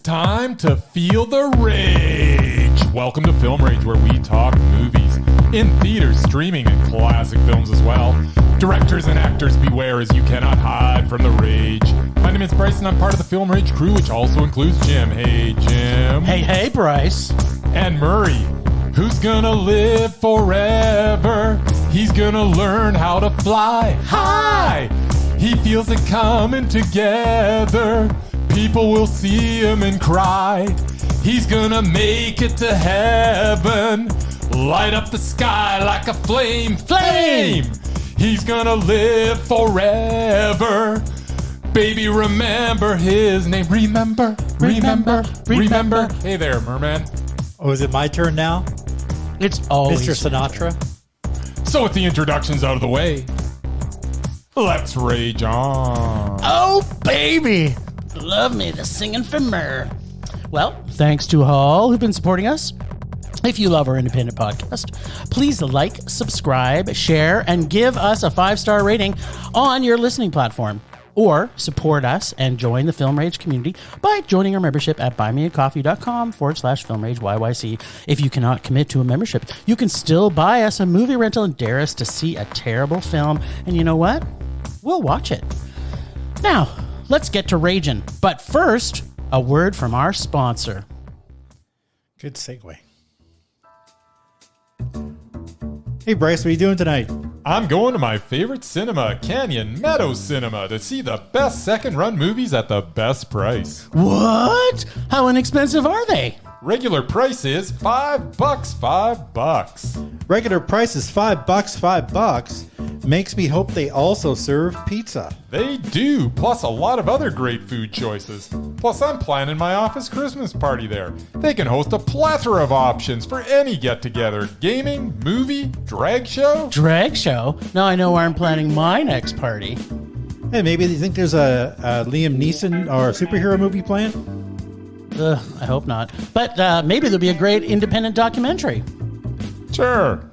time to feel the rage. Welcome to Film Rage, where we talk movies in theaters, streaming, and classic films as well. Directors and actors beware, as you cannot hide from the rage. My name is Bryce, and I'm part of the Film Rage crew, which also includes Jim. Hey, Jim. Hey, Bryce. And Murray, who's gonna live forever. He's gonna learn how to fly high. He feels it coming together. People will see him and cry. He's gonna make it to heaven. Light up the sky like a flame. He's gonna live forever. Baby, remember his name. Remember. Hey there, Merman. Oh, is it my turn now? It's always Mr. Sinatra? So with the introductions out of the way, let's rage on. Oh, baby. Love me the singing for Myrrh. Well, thanks to all who've been supporting us. If you love our independent podcast, please like, subscribe, share, and give us a 5-star rating on your listening platform. Or support us and join the Film Rage community by joining our membership at buymeacoffee.com/FilmRageYYC. If you cannot commit to a membership, you can still buy us a movie rental and dare us to see a terrible film. And you know what? We'll watch it. Now, let's get to raging. But first, a word from our sponsor. Good segue. Hey, Bryce, what are you doing tonight? I'm going to my favorite cinema, Canyon Meadows Cinema, to see the best second-run movies at the best price. What? How inexpensive are they? Regular price is $5. Regular price is $5. Makes me hope they also serve pizza. They do, plus a lot of other great food choices. Plus, I'm planning my office Christmas party there. They can host a plethora of options for any get-together. Gaming, movie, drag show. Drag show? Now I know where I'm planning my next party. Hey, maybe you think there's a Liam Neeson or superhero movie planned? I hope not. But maybe there'll be a great independent documentary. Sure.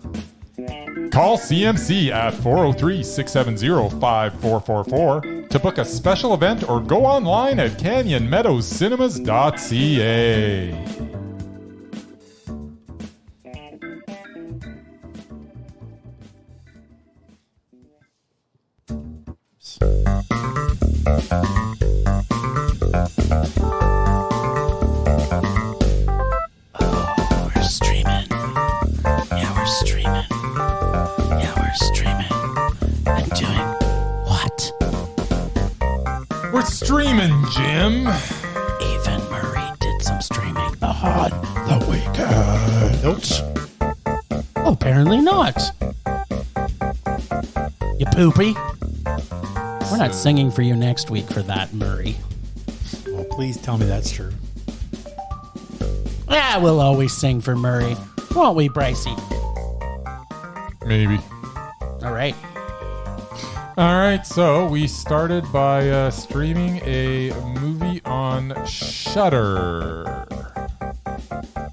Call CMC at 403-670-5444 to book a special event or go online at canyonmeadowscinema.ca. And doing what? We're streaming, Jim. Even Murray did some streaming on the weekend. Nope. Oh, apparently not. You poopy. We're not singing for you next week for that, Murray. Well, please tell me that's true. Yeah, we'll always sing for Murray. Won't we, Brycey? Maybe. All right. All right, so we started by streaming a movie on Shudder.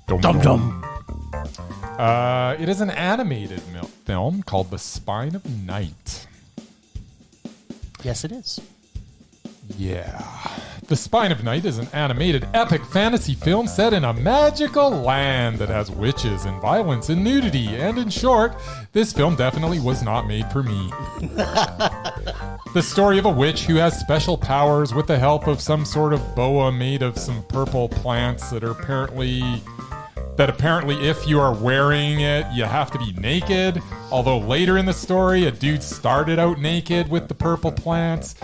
Dum-dum. It is an animated film called The Spine of Night. Yes, it is. Yeah. The Spine of Night is an animated epic fantasy film set in a magical land that has witches and violence and nudity. And in short, this film definitely was not made for me. The story of a witch who has special powers with the help of some sort of boa made of some purple plants that apparently if you are wearing it, you have to be naked. Although later in the story, a dude started out naked with the purple plants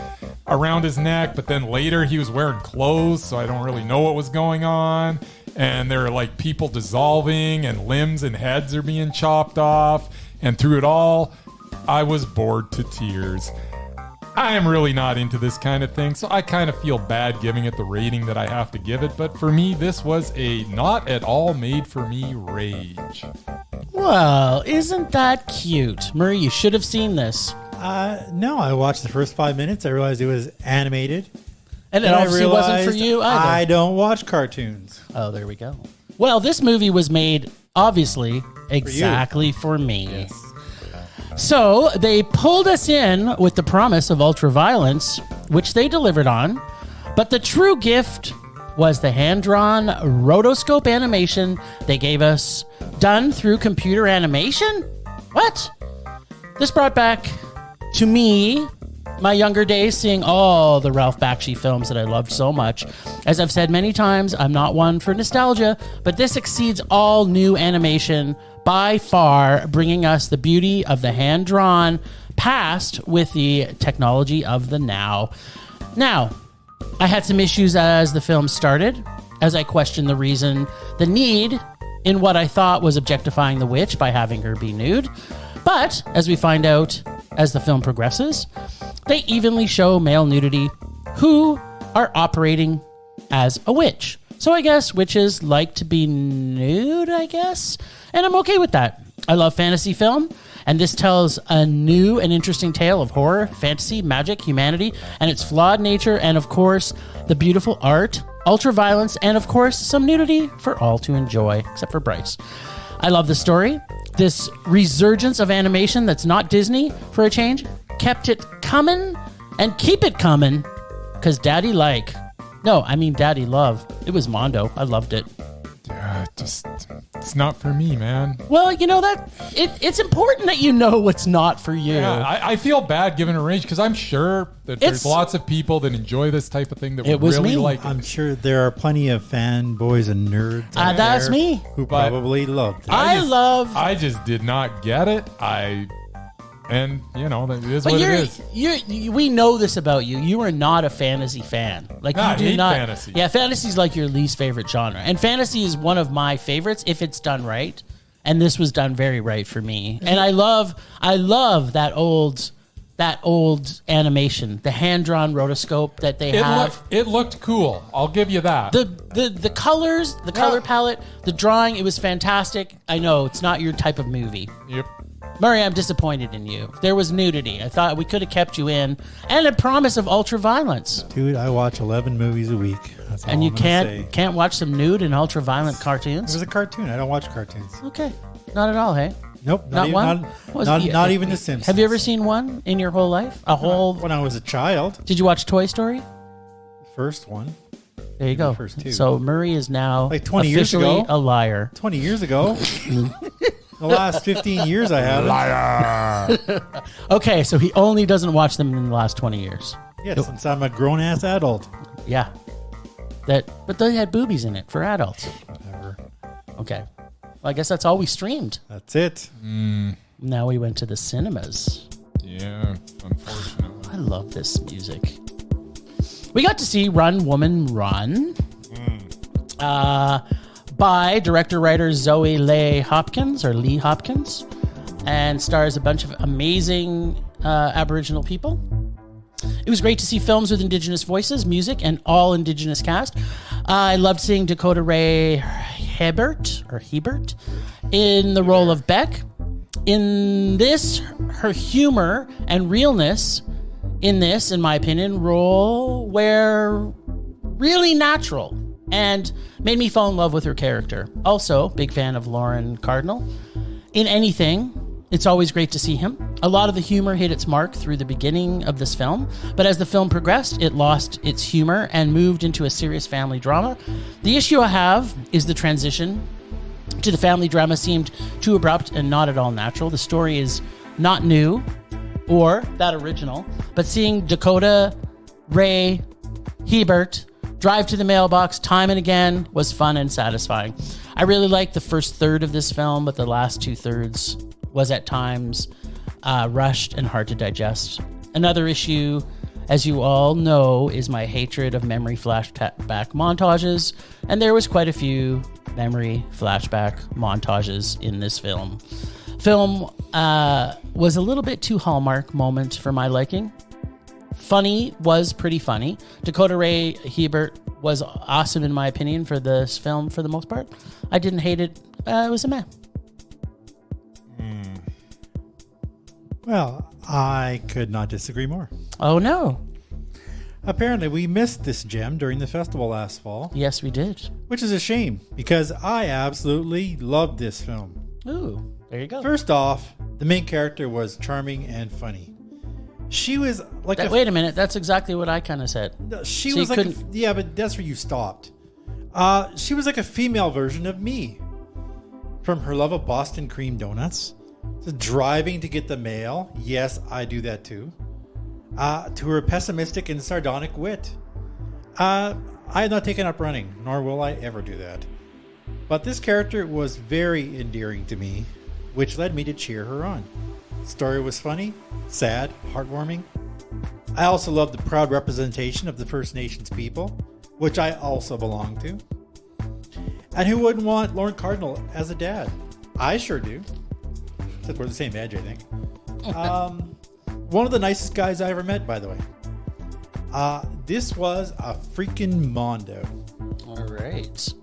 around his neck, but then later he was wearing clothes, so I don't really know what was going on. And there are like people dissolving and limbs and heads are being chopped off. And through it all, I was bored to tears. I am really not into this kind of thing, so I kind of feel bad giving it the rating that I have to give it. But for me, this was a not at all made for me rage. Well, isn't that cute? Murray, you should have seen this. No, I watched the first 5 minutes. I realized it was animated. And it obviously wasn't for you either. I don't watch cartoons. Oh, there we go. Well, this movie was made, obviously, exactly for me. Yes. So they pulled us in with the promise of ultra-violence, which they delivered on. But the true gift was the hand-drawn rotoscope animation they gave us, done through computer animation? What? This brought back to me my younger days, seeing all the Ralph Bakshi films that I loved so much. As I've said many times, I'm not one for nostalgia, but this exceeds all new animation by far, bringing us the beauty of the hand-drawn past with the technology of the now. Now, I had some issues as the film started, as I questioned the need in what I thought was objectifying the witch by having her be nude. But, as we find out as the film progresses, they evenly show male nudity who are operating as a witch. So I guess witches like to be nude, I guess? And I'm okay with that. I love fantasy film, and this tells a new and interesting tale of horror, fantasy, magic, humanity, and its flawed nature, and of course, the beautiful art, ultra-violence, and of course, some nudity for all to enjoy, except for Bryce. I love the story. This resurgence of animation that's not Disney, for a change, kept it coming, and keep it coming, because Daddy love. It was Mondo. I loved it. Yeah, it's not for me, man. Well, you know that it's important that you know what's not for you. Yeah, I feel bad giving a range because I'm sure that there's lots of people that enjoy this type of thing that would really like it. I'm sure there are plenty of fanboys and nerds out that's there me. who probably loved it. I just did not get it. And, that is what it is. We know this about you. You are not a fantasy fan. Like, I you do hate not. fantasy. Yeah, fantasy is like your least favorite genre. And fantasy is one of my favorites if it's done right. And this was done very right for me. And I love that old animation, the hand-drawn rotoscope that they have. It looked cool. I'll give you that. The colors, the color palette, the drawing, it was fantastic. I know, it's not your type of movie. Yep. Murray, I'm disappointed in you. There was nudity. I thought we could have kept you in. And a promise of ultra-violence. Dude, I watch 11 movies a week. That's all And you I'm gonna say. can't watch some nude and ultra-violent It cartoons? was a cartoon. I don't watch cartoons. Okay. Not at all, hey? Nope. Not one? Not even The Simpsons. Have you ever seen one in your whole life? When I was a child. Did you watch Toy Story? First one. There you go. First two. So Murray is now Like 20 years officially ago. a liar. 20 years ago. The last 15 years I haven't. Liar. Okay, so he only doesn't watch them in the last 20 years. Yes, since I'm a grown-ass adult. Yeah. But they had boobies in it for adults. Whatever. Okay. Well, I guess that's all we streamed. That's it. Now we went to the cinemas. Yeah, unfortunately. I love this music. We got to see Run, Woman, Run. By director-writer Zoe Lee Hopkins, and stars a bunch of amazing Aboriginal people. It was great to see films with Indigenous voices, music, and all Indigenous cast. I loved seeing Dakota Ray Hebert in the role of Beck. In this, her humor and realness in this, in my opinion, role were really natural and made me fall in love with her character. Also, big fan of Lauren Cardinal. In anything, it's always great to see him. A lot of the humor hit its mark through the beginning of this film, but as the film progressed, it lost its humor and moved into a serious family drama. The issue I have is the transition to the family drama seemed too abrupt and not at all natural. The story is not new or that original, but seeing Dakota Ray Hebert drive to the mailbox time and again was fun and satisfying. I really liked the first third of this film, but the last 2/3 was at times rushed and hard to digest. Another issue, as you all know, is my hatred of memory flashback montages, and there was quite a few memory flashback montages in this film. Film was a little bit too Hallmark moment for my liking. Funny was pretty funny. Dakota Ray Hebert was awesome in my opinion for this film for the most part. I didn't hate it. It was a meh. Well, I could not disagree more. Oh no. Apparently, we missed this gem during the festival last fall. Yes, we did. Which is a shame, because I absolutely loved this film. Ooh, there you go. First off, the main character was charming and funny. She was like wait a minute, that's exactly what I kind of said. She So was you like couldn't- yeah, but that's where you stopped. She was like a female version of me. From her love of Boston cream donuts, to driving to get the mail. Yes, I do that too. To her pessimistic and sardonic wit. I have not taken up running, nor will I ever do that. But this character was very endearing to me, which led me to cheer her on. The story was funny, sad, heartwarming. I also loved the proud representation of the First Nations people, which I also belong to. And who wouldn't want Lorne Cardinal as a dad? I sure do. Except we're the same age, I think. One of the nicest guys I ever met, by the way. This was a freaking mondo. All right.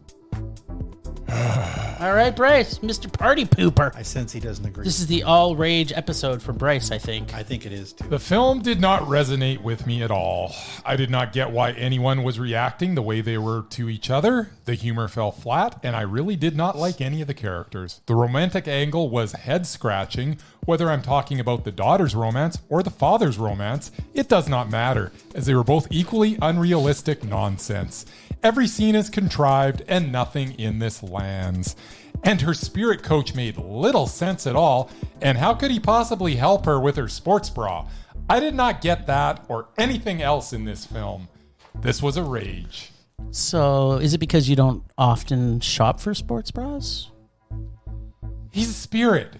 All right, Bryce, Mr. Party Pooper. I sense he doesn't agree. This is the all rage episode for Bryce, I think. I think it is too. The film did not resonate with me at all. I did not get why anyone was reacting the way they were to each other. The humor fell flat, and I really did not like any of the characters. The romantic angle was head-scratching. Whether I'm talking about the daughter's romance or the father's romance, it does not matter, as they were both equally unrealistic nonsense. Every scene is contrived, and nothing in this lands. And her spirit coach made little sense at all, and how could he possibly help her with her sports bra? I did not get that or anything else in this film. This was a rage. So, is it because you don't often shop for sports bras? He's a spirit.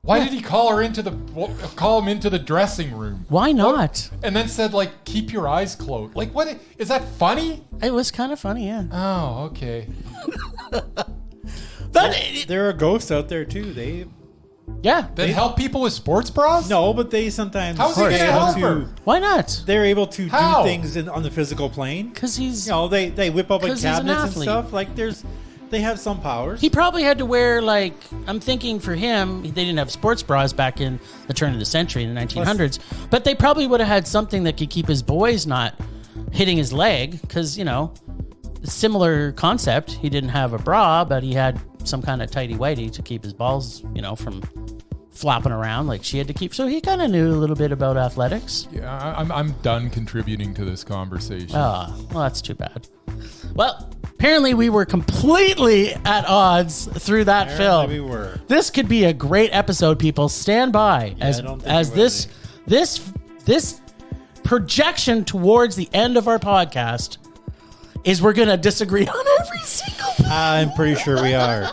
Why did he call him into the dressing room? Why not? What? And then said, like, keep your eyes closed. Like, what? Is that funny? It was kind of funny, yeah. Oh, okay. There are ghosts out there too. They help people with sports bras? No, but they sometimes How's he gonna help her? Why not? They're able to How? do things on the physical plane. Because he's... They whip up like 'Cause he's an cabinets and athlete. stuff. Like they have some powers. He probably had to wear, like, I'm thinking for him, they didn't have sports bras back in the turn of the century in the 1900s, but they probably would have had something that could keep his boys not hitting his leg, because, similar concept. He didn't have a bra, but he had some kind of tighty-whitey to keep his balls, from flopping around like she had to keep. So he kind of knew a little bit about athletics. Yeah, I'm done contributing to this conversation. Well, that's too bad. Well, apparently we were completely at odds through that film. We were. This could be a great episode, people. Stand by as this projection towards the end of our podcast is we're going to disagree on every single thing. I'm pretty sure we are.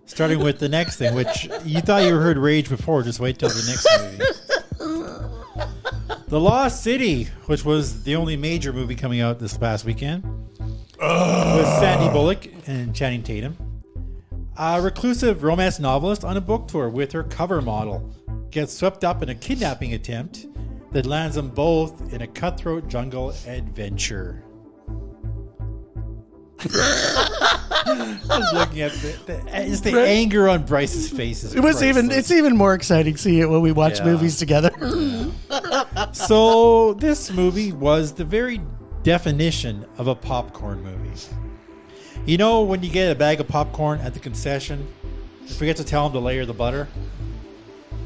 Starting with the next thing, which you thought you heard rage before. Just wait till the next movie. The Lost City, which was the only major movie coming out this past weekend. With Sandy Bullock and Channing Tatum. A reclusive romance novelist on a book tour with her cover model gets swept up in a kidnapping attempt that lands them both in a cutthroat jungle adventure. I was looking at the anger on Bryce's face. It's even more exciting seeing it when we watch movies together. So this movie was the very definition of a popcorn movie. When you get a bag of popcorn at the concession, you forget to tell them to layer the butter?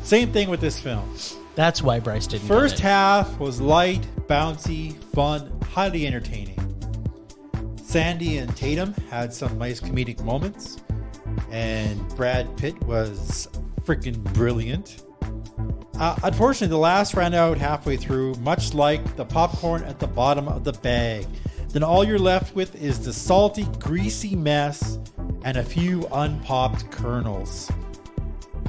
Same thing with this film. That's why Bryce didn't First get it. half was light, bouncy, fun, highly entertaining. Sandy and Tatum had some nice comedic moments, and Brad Pitt was freaking brilliant. Unfortunately, the laughs ran out halfway through, much like the popcorn at the bottom of the bag. Then all you're left with is the salty, greasy mess and a few unpopped kernels.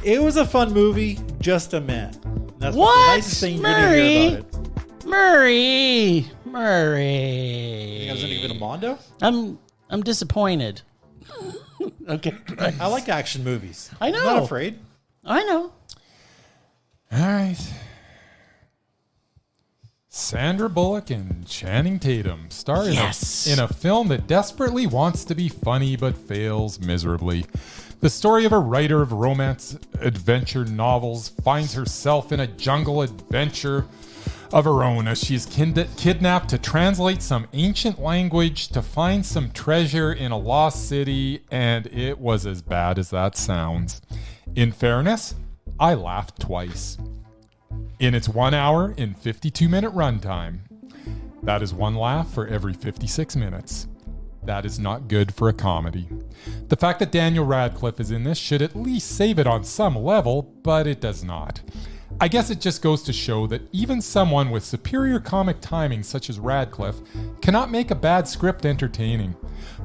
It was a fun movie, just a meh. That's the nicest thing you're going to hear about it. Murray. You think I was going to give it a mondo? I'm disappointed. Okay. I like action movies. I know. I'm not afraid. I know. All right. Sandra Bullock and Channing Tatum star in a film that desperately wants to be funny but fails miserably. The story of a writer of romance adventure novels finds herself in a jungle adventure of her own as she is kidnapped to translate some ancient language to find some treasure in a lost city, and it was as bad as that sounds. In fairness, I laughed twice. In its 1 hour and 52-minute runtime. That is one laugh for every 56 minutes. that is not good for a comedy. The fact that Daniel Radcliffe is in this should at least save it on some level, but it does not. I guess it just goes to show that even someone with superior comic timing such as Radcliffe cannot make a bad script entertaining.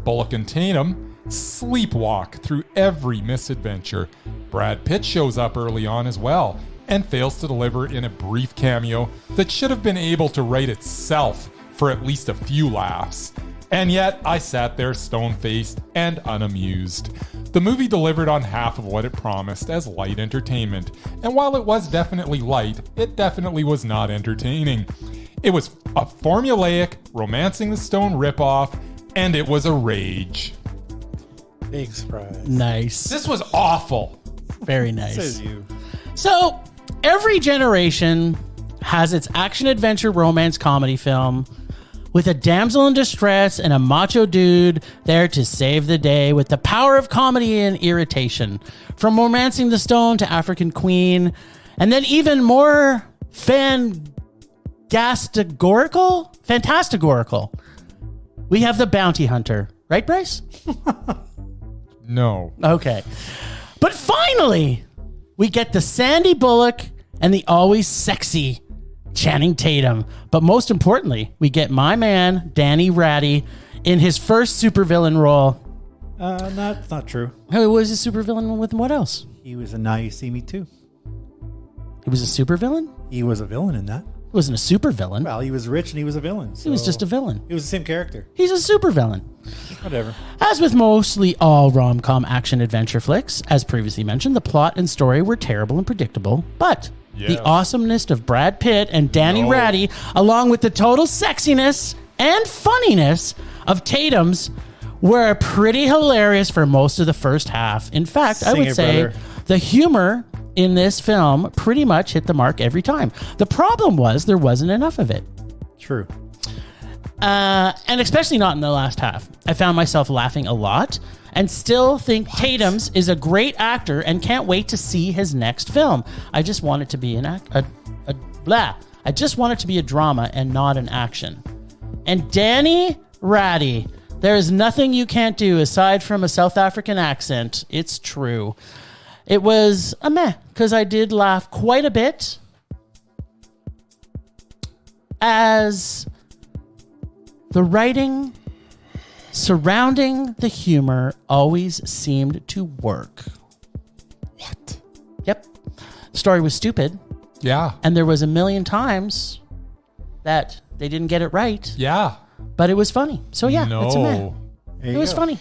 Bullock and Tatum sleepwalk through every misadventure. Brad Pitt shows up early on as well, and fails to deliver in a brief cameo that should have been able to write itself for at least a few laughs. And yet, I sat there stone-faced and unamused. The movie delivered on half of what it promised as light entertainment, and while it was definitely light, it definitely was not entertaining. It was a formulaic, Romancing the Stone ripoff, and it was a rage. Big surprise. Nice. This was awful. Very nice. Says you. So, every generation has its action-adventure romance comedy film with a damsel in distress and a macho dude there to save the day with the power of comedy and irritation. From Romancing the Stone to African Queen, and then even more fantastigorical, we have The Bounty Hunter. Right, Bryce? No. Okay. But finally, we get the Sandy Bullock and the always sexy Channing Tatum. But most importantly, we get my man, Danny Ratty, in his first supervillain role. That's not true. Who was a supervillain with what else? He was in Now You See Me Too. He was a supervillain? He was a villain in that. He wasn't a supervillain. Well, he was rich and he was a villain. He was just a villain. He was the same character. He's a supervillain. Whatever. As with mostly all rom-com action-adventure flicks, as previously mentioned, the plot and story were terrible and predictable, but the awesomeness of Brad Pitt and Danny Ratty, along with the total sexiness and funniness of Tatum's, were pretty hilarious for most of the first half. In fact, I would say the humor in this film pretty much hit the mark every time. The problem was there wasn't enough of it. True. And especially not in the last half. I found myself laughing a lot and still think Tatum's is a great actor and can't wait to see his next film. I just want it to be I just want it to be a drama and not an action. And Danny Ratty, there is nothing you can't do aside from a South African accent. It's true. It was a meh, because I did laugh quite a bit as the writing surrounding the humor always seemed to work. What? Yep. The story was stupid. Yeah. And there was a million times that they didn't get it right. Yeah. But it was funny. So yeah, it's a meh. It was funny.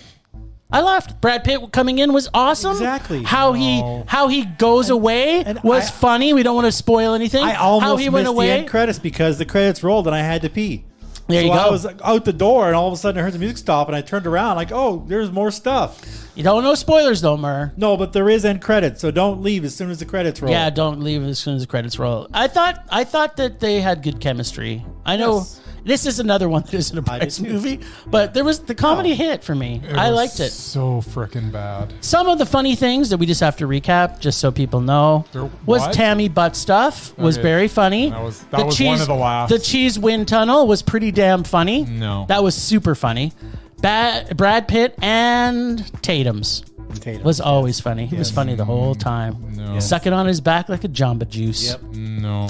I laughed. Brad Pitt coming in was awesome. Exactly. How he goes away was funny. We don't want to spoil anything. I almost how he went missed away. the end credits because the credits rolled and I had to pee. There you go. I was out the door and all of a sudden I heard the music stop and I turned around like, oh, there's more stuff. You don't know spoilers though, Mur. No, but there is end credits, so don't leave as soon as the credits roll. Yeah, don't leave as soon as the credits roll. I thought that they had good chemistry. I know. Yes. This is another one that isn't a Bryce movie, but there was the comedy hit for me. I liked it. So freaking bad. Some of the funny things that we just have to recap, just so people know, was Tammy Butt stuff was very funny. That was one of the laughs. The cheese wind tunnel was pretty damn funny. No, that was super funny. Brad Pitt and Tatum's was always funny. He was funny the whole time. No. Sucking on his back like a Jamba Juice. Yep. No.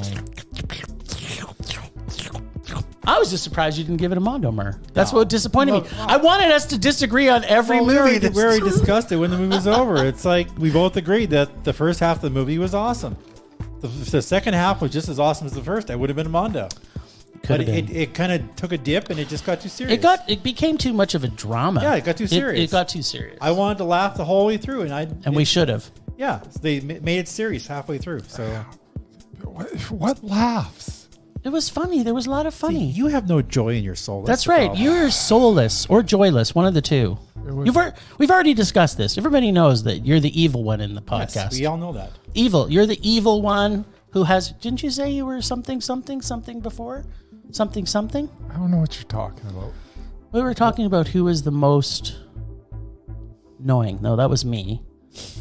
I was just surprised you didn't give it a Mondo, Mur. That's what disappointed me. I wanted us to disagree on every movie. We already discussed it when the movie was over. It's like we both agreed that the first half of the movie was awesome. The second half was just as awesome as the first. That would have been a Mondo. But it kind of took a dip and it just got too serious. It became too much of a drama. Yeah, it got too serious. It got too serious. I wanted to laugh the whole way through, and we should have. Yeah, they made it serious halfway through. So what laughs? It was funny. There was a lot of funny. See, you have no joy in your soul. That's right. You're soulless or joyless, one of the two. We've already discussed this. Everybody knows that you're the evil one in the podcast. Yes, we all know that. Evil. You're the evil one who has. Didn't you say you were something before? Something. I don't know what you're talking about. We were talking about who was the most annoying. No, that was me.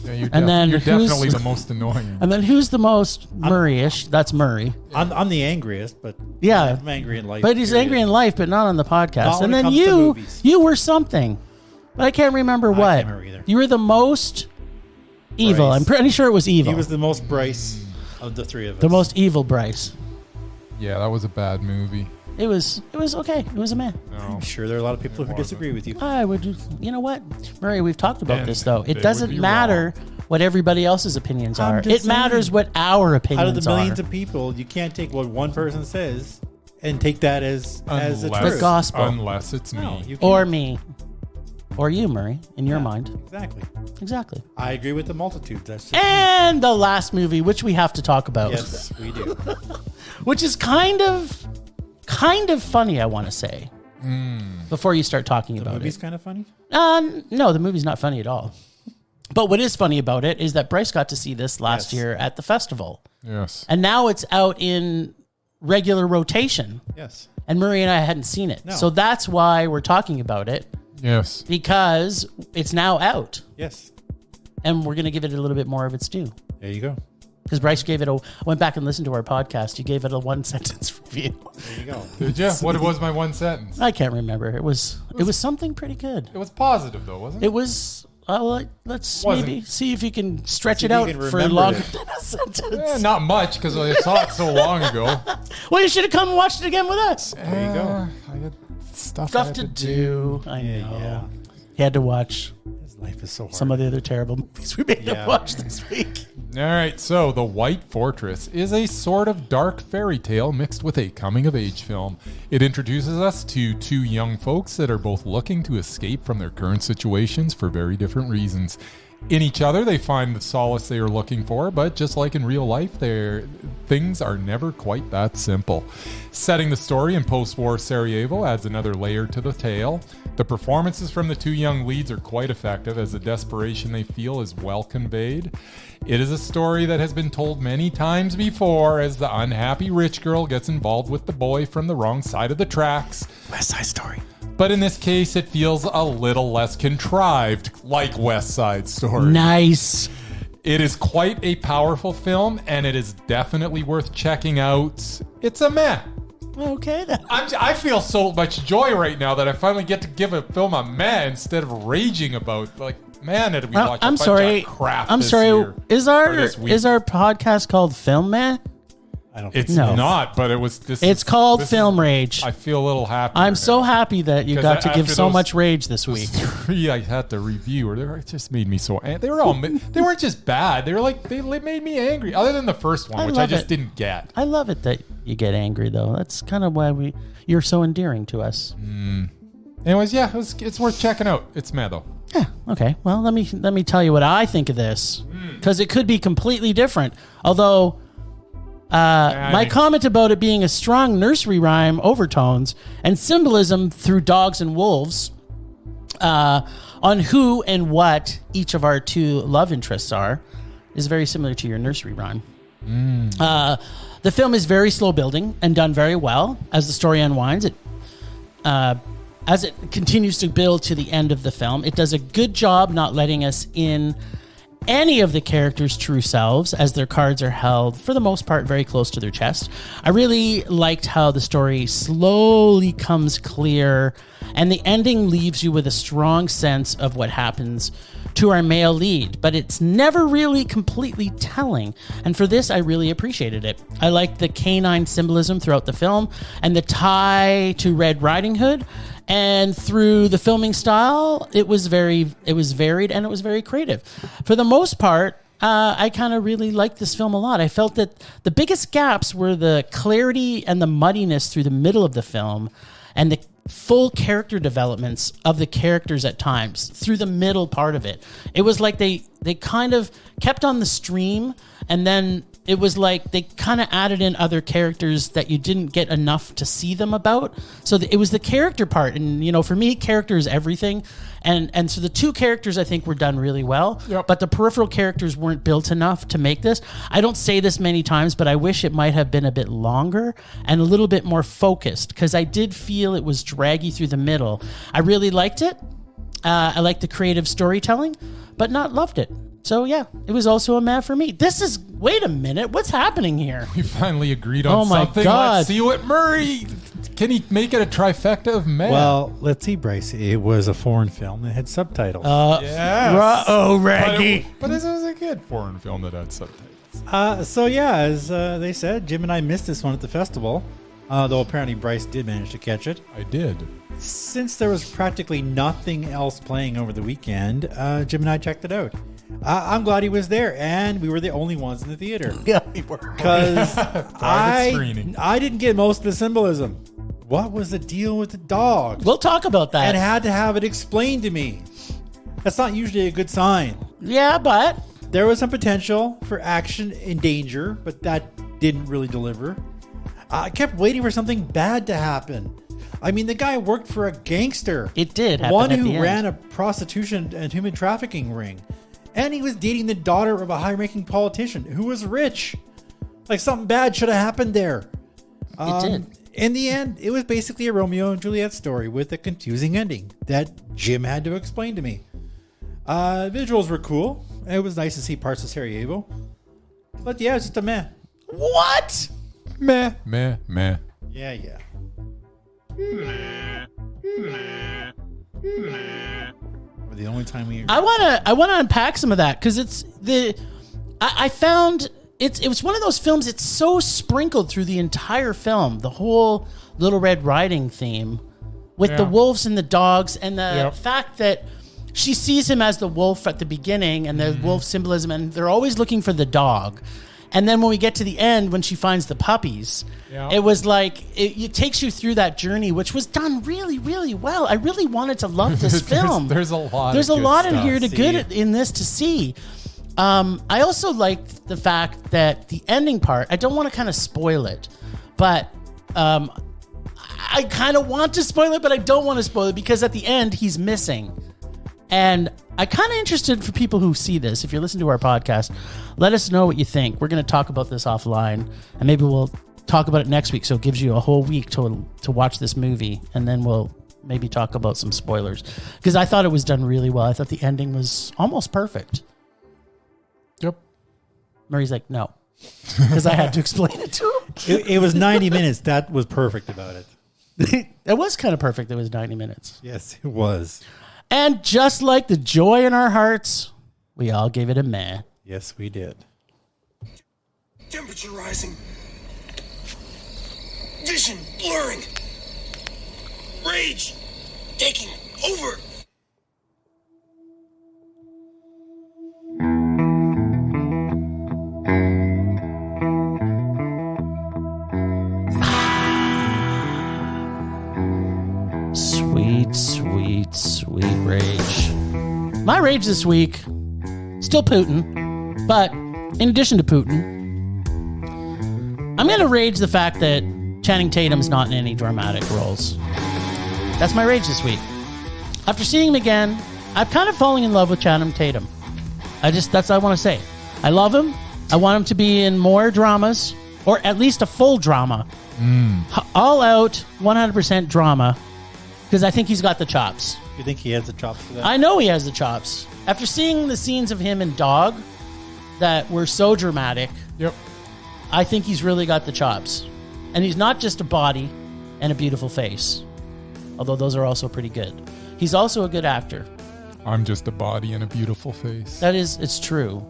Yeah, you're, And then you're who's- definitely the most annoying. And then who's the most Murray-ish? That's Murray. I'm the angriest, but Yeah. I'm angry in life. But he's period. angry in life, but not on the podcast. Not when And it then comes to movies. you were something. But I can't remember what. can't remember either. You were the most evil. Bryce. I'm pretty sure it was evil. He was the most Bryce of the three of us. the most evil Bryce. Yeah, that was a bad movie. It was okay. It was a man. No. I'm sure there are a lot of people who wasn't. disagree with you. I would, you know what, Murray? We've talked about And this though. they It would doesn't be matter what everybody else's opinions I'm are. just It matters saying. what our Out opinions of the millions are. of people, you can't take what one person says and take that as a The truth. gospel. Unless it's No, me. you can't. Or me, or you, Murray, in your Yeah, mind. Exactly. Exactly. I agree with the multitudes. That's just And the last movie, which we have to talk about, yes, we do. which is kind of funny, I want to say. Before you start talking The about movie's it, kind of funny. no, the movie's not funny at all. But what is funny about it is that Bryce got to see this last Yes. year at the festival, Yes. and now it's out in regular rotation. Yes. And Murray and I hadn't seen it, No. so that's why we're talking about it, Yes. because it's now out, Yes. and we're going to give it a little bit more of its due. There you go. Because Bryce gave it went back and listened to our podcast. You gave it a 1-sentence review. There you go. Did you? What was my one sentence? I can't remember. It was something pretty good. It was positive though, wasn't it? It was. Let's Wasn't. maybe see if you can stretch See it if you out can for remember longer it. than a sentence. Not much because I saw it so long ago. Well, you should have come and watched it again with us. There you go. I had stuff I Stuff had to do. I Yeah, know. yeah. He had to watch His life is so hard. some of the other terrible movies we made him Yeah. watch this week. All right, so The White Fortress is a sort of dark fairy tale mixed with a coming-of-age film. It introduces us to two young folks that are both looking to escape from their current situations for very different reasons. In each other, they find the solace they are looking for, but just like in real life, things are never quite that simple. Setting the story in post-war Sarajevo adds another layer to the tale. The performances from the two young leads are quite effective, as the desperation they feel is well conveyed. It is a story that has been told many times before, as the unhappy rich girl gets involved with the boy from the wrong side of the tracks. West Side Story. But in this case, it feels a little less contrived, like West Side Story. Nice. It is quite a powerful film, and it is definitely worth checking out. It's a meh. Okay. Then. I feel so much joy right now that I finally get to give a film a meh instead of raging about, like, man, did we watch a I'm bunch sorry. of crap I'm this sorry. year. Is or this week. our podcast called Film Man? I don't. It's No. not, but it was. It's called Film Rage. I feel a little happy. I'm so happy that you 'Cause got to give after so those- much rage this week. Three I had to review, or it just made me so. They were all. They weren't just bad. They were like they made me angry. Other than the first one, I which I love just it. didn't get. I love it that you get angry though. That's kind of why you're so endearing to us. Anyways, yeah, it's worth checking out. It's meh though. Yeah. Okay. Well, let me tell you what I think of this, because it could be completely different. Although my comment about it being a strong nursery rhyme overtones and symbolism through dogs and wolves on who and what each of our two love interests are is very similar to your nursery rhyme. The film is very slow building and done very well as the story unwinds. As it continues to build to the end of the film, it does a good job not letting us in any of the characters' true selves, as their cards are held, for the most part, very close to their chest. I really liked how the story slowly comes clear, and the ending leaves you with a strong sense of what happens to our male lead, but it's never really completely telling. And for this, I really appreciated it. I liked the canine symbolism throughout the film and the tie to Red Riding Hood. And through the filming style, it was varied and it was very creative. For the most part, I kind of really liked this film a lot. I felt that the biggest gaps were the clarity and the muddiness through the middle of the film, and the full character developments of the characters at times through the middle part of it. It was like they kind of kept on the stream, and then it was like they kind of added in other characters that you didn't get enough to see them about. So it was the character part, and you know, for me, character is everything. And so the two characters I think were done really well, Yep. but the peripheral characters weren't built enough to make this. I don't say this many times, but I wish it might have been a bit longer and a little bit more focused, because I did feel it was draggy through the middle. I really liked it. I liked the creative storytelling, but not loved it. So yeah, it was also a meh for me. Wait a minute, what's happening here? We finally agreed on something. God. Let's see what Murray, can he make it a trifecta of meh? Well, let's see, Bryce. It was a foreign film that had subtitles. yes. Reggie. But this was a good foreign film that had subtitles. So yeah, as they said, Jim and I missed this one at the festival, though apparently Bryce did manage to catch it. I did. Since there was practically nothing else playing over the weekend, Jim and I checked it out. I'm glad he was there, and we were the only ones in the theater. Yeah, we were. Because screening. I didn't get most of the symbolism. What was the deal with the dog? We'll talk about that. And had to have it explained to me. That's not usually a good sign. Yeah, but There was some potential for action and danger, but that didn't really deliver. I kept waiting for something bad to happen. I mean, the guy worked for a gangster. It did happen One at the who end. ran a prostitution and human trafficking ring. And he was dating the daughter of a high-ranking politician who was rich. Like, something bad should have happened there. It did. In the end, it was basically a Romeo and Juliet story with a confusing ending that Jim had to explain to me. Visuals were cool. It was nice to see parts of Sarajevo. But yeah, it's just a meh. What? Meh. Yeah. The only time we I wanna unpack some of that because I found it was one of those films. It's so sprinkled through the entire film, the whole Little Red Riding theme, with the wolves and the dogs, and the fact that she sees him as the wolf at the beginning, and the wolf symbolism, and they're always looking for the dog. And then when we get to the end, when she finds the puppies, it was like, it takes you through that journey, which was done really, really well. I really wanted to love this film. There's a lot. There's of a good lot in stuff. here to good in this to see. I also liked the fact that the ending part, I don't want to kind of spoil it, but I kind of want to spoil it, but I don't want to spoil it because at the end, he's missing. And I'm kind of interested for people who see this. If you're listening to our podcast, let us know what you think. We're going to talk about this offline, and maybe we'll talk about it next week. So it gives you a whole week to watch this movie, and then we'll maybe talk about some spoilers. Because I thought it was done really well. I thought the ending was almost perfect. Yep. Murray's like, no, because I had to explain it to him. it was 90 minutes. That was perfect about it. It was kind of perfect. It was 90 minutes. Yes, it was. And just like the joy in our hearts, we all gave it a meh. Yes, we did. Temperature rising. Vision blurring. Rage taking over. Sweet, sweet, sweet rage. My rage this week, still Putin, but in addition to Putin, I'm going to rage the fact that Channing Tatum's not in any dramatic roles. That's my rage this week. After seeing him again, I'm kind of falling in love with Channing Tatum. That's what I want to say. I love him. I want him to be in more dramas, or at least a full drama. All out, 100% drama. Because I think he's got the chops. You think he has the chops for that? I know he has the chops. After seeing the scenes of him and Dog that were so dramatic, I think he's really got the chops. And he's not just a body and a beautiful face. Although those are also pretty good. He's also a good actor. I'm just a body and a beautiful face. It's true.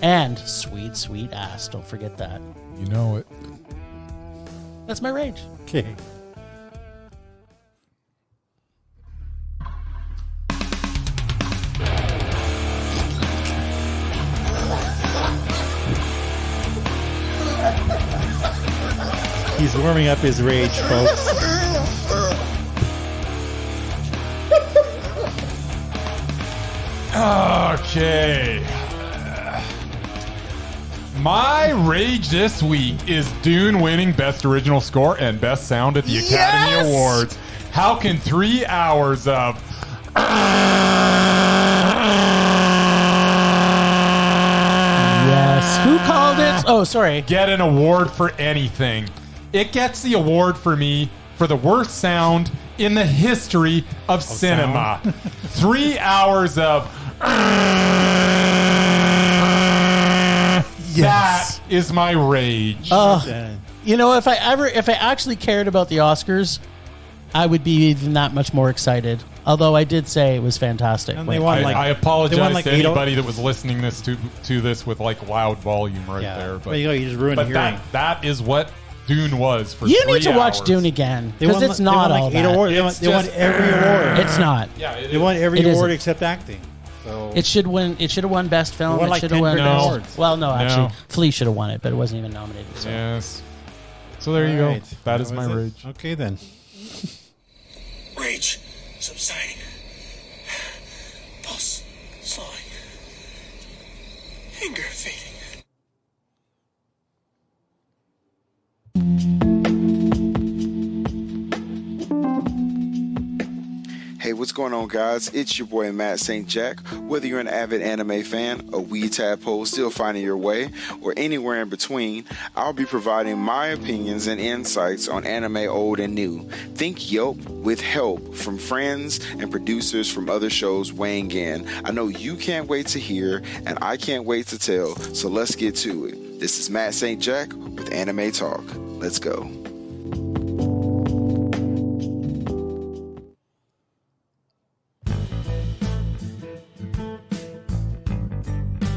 And sweet, sweet ass. Don't forget that. You know it. That's my rage. Okay. He's warming up his rage, folks. Okay. My rage this week is Dune winning Best Original Score and Best Sound at the Academy Awards. How can 3 hours of Yes. Who called it? Oh, sorry. get an award for anything? It gets the award for me for the worst sound in the history of cinema. 3 hours of That is my rage. You know, if I actually cared about the Oscars, I would be even that much more excited. Although I did say it was fantastic. And they won, I apologize to 8 anybody that was listening to this with like loud volume there. But you just ruined hearing. That is what Dune was for You 3 need to watch hours. Dune again because it's not all they that. won 8 awards. They won every award. It's not. Yeah, They won every It award isn't. except acting. So It should win. It should have won Best Film. It won It like should 10 have won. different awards. Well, no, actually, No. Flea should have won it, but it wasn't even nominated. So. Yes. So there you Alright. go. That is my was it. rage. Okay then. Rage subsiding. Pulse slowing. Anger fading. Hey, what's going on, guys? It's your boy Matt St. Jack. Whether you're an avid anime fan, a wee tadpole still finding your way, or anywhere in between, I'll be providing my opinions and insights on anime old and new. Think Yelp with help from friends and producers from other shows weighing in. I know you can't wait to hear, and I can't wait to tell, so let's get to it. This is Matt St. Jack with Anime Talk. Let's go.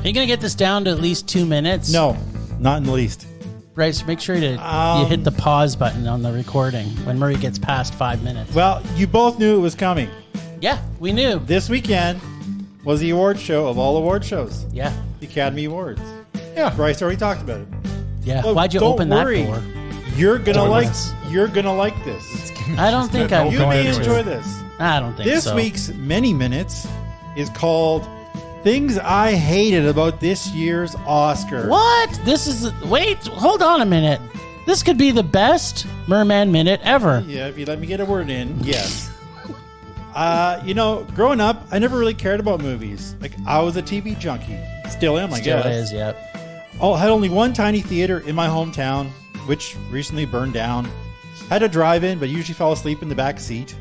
Are you gonna get this down to at least 2 minutes? No, not in the least. Bryce, make sure you hit the pause button on the recording when Murray gets past 5 minutes. Well, you both knew it was coming. Yeah, we knew. This weekend was the award show of all award shows, Yeah, the Academy Awards. Yeah. Bryce already talked about it. yeah. Look, Why'd you don't open worry. that door? You're gonna Don't like. mess. You're gonna like this. I don't think I You Go may anyways. enjoy this. I don't think This so. week's Many Minutes is called "Things I Hated About This Year's Oscar." What? This is. Wait, hold on a minute. This could be the best Murman Minute ever. Yeah, if you let me get a word in, yes. Growing up, I never really cared about movies. Like, I was a TV junkie. Still am, I Still guess. is, yep. I had only one tiny theater in my hometown, which recently burned down. Had a drive-in, but usually fell asleep in the back seat.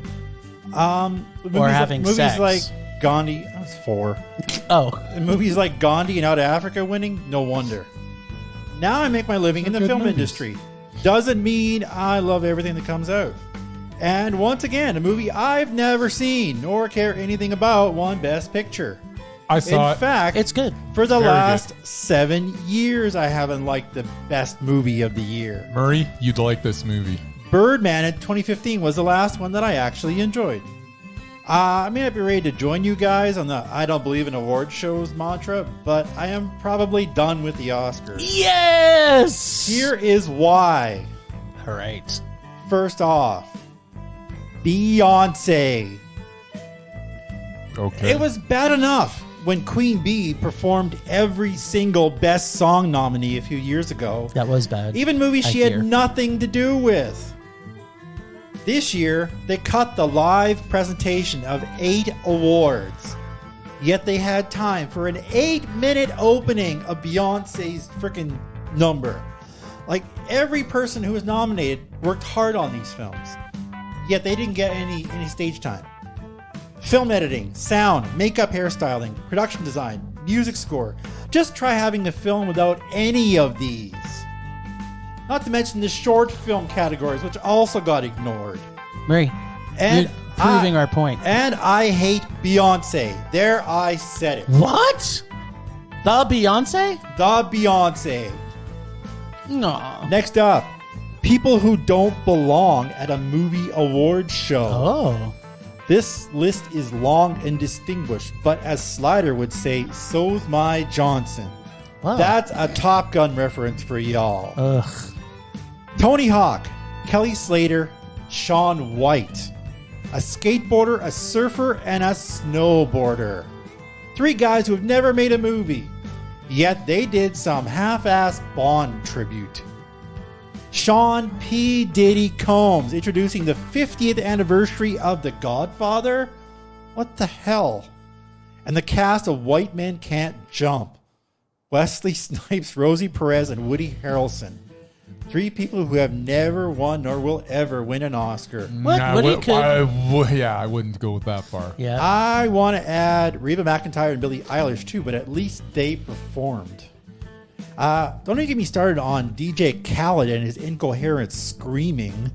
having movies sex. like Gandhi. I was 4. Oh, And movies like Gandhi and Out of Africa winning, no wonder. Now I make my living in the Good film movies. industry. Doesn't mean I love everything that comes out. And once again, a movie I've never seen nor care anything about won Best Picture. I saw In it. fact, it's good. for the Very last 7 years, I haven't liked the best movie of the year. Murray, you'd like this movie. Birdman in 2015 was the last one that I actually enjoyed. I may not be ready to join you guys on the I don't believe in award shows mantra, but I am probably done with the Oscars. Yes! Here is why. All right. First off, Beyonce. Okay. It was bad enough when Queen Bee performed every single Best Song nominee a few years ago. That was bad. Even movies I she hear. had nothing to do with. This year, they cut the live presentation of 8 awards. Yet they had time for an 8-minute opening of Beyonce's freaking number. Like, every person who was nominated worked hard on these films. Yet they didn't get any stage time. Film editing, sound, makeup, hairstyling, production design, music score. Just try having a film without any of these. Not to mention the short film categories, which also got ignored. Murray, And you're proving our point. And I hate Beyonce. There, I said it. What? The Beyonce? The Beyonce. No. Next up, people who don't belong at a movie award show. Oh. This list is long and distinguished, but as Slider would say, so's my Johnson. Wow. That's a Top Gun reference for y'all. Ugh. Tony Hawk, Kelly Slater, Shaun White. A skateboarder, a surfer, and a snowboarder. 3 guys who have never made a movie. Yet they did some half-assed Bond tribute. Sean P. Diddy Combs introducing the 50th anniversary of The Godfather? What the hell? And the cast of White Men Can't Jump. Wesley Snipes, Rosie Perez, and Woody Harrelson. 3 people who have never won nor will ever win an Oscar. What? Nah, Woody wh- could- I wouldn't go that far. Yeah. I want to add Reba McEntire and Billie Eilish too, but at least they performed. Don't even get me started on DJ Khaled and his incoherent screaming.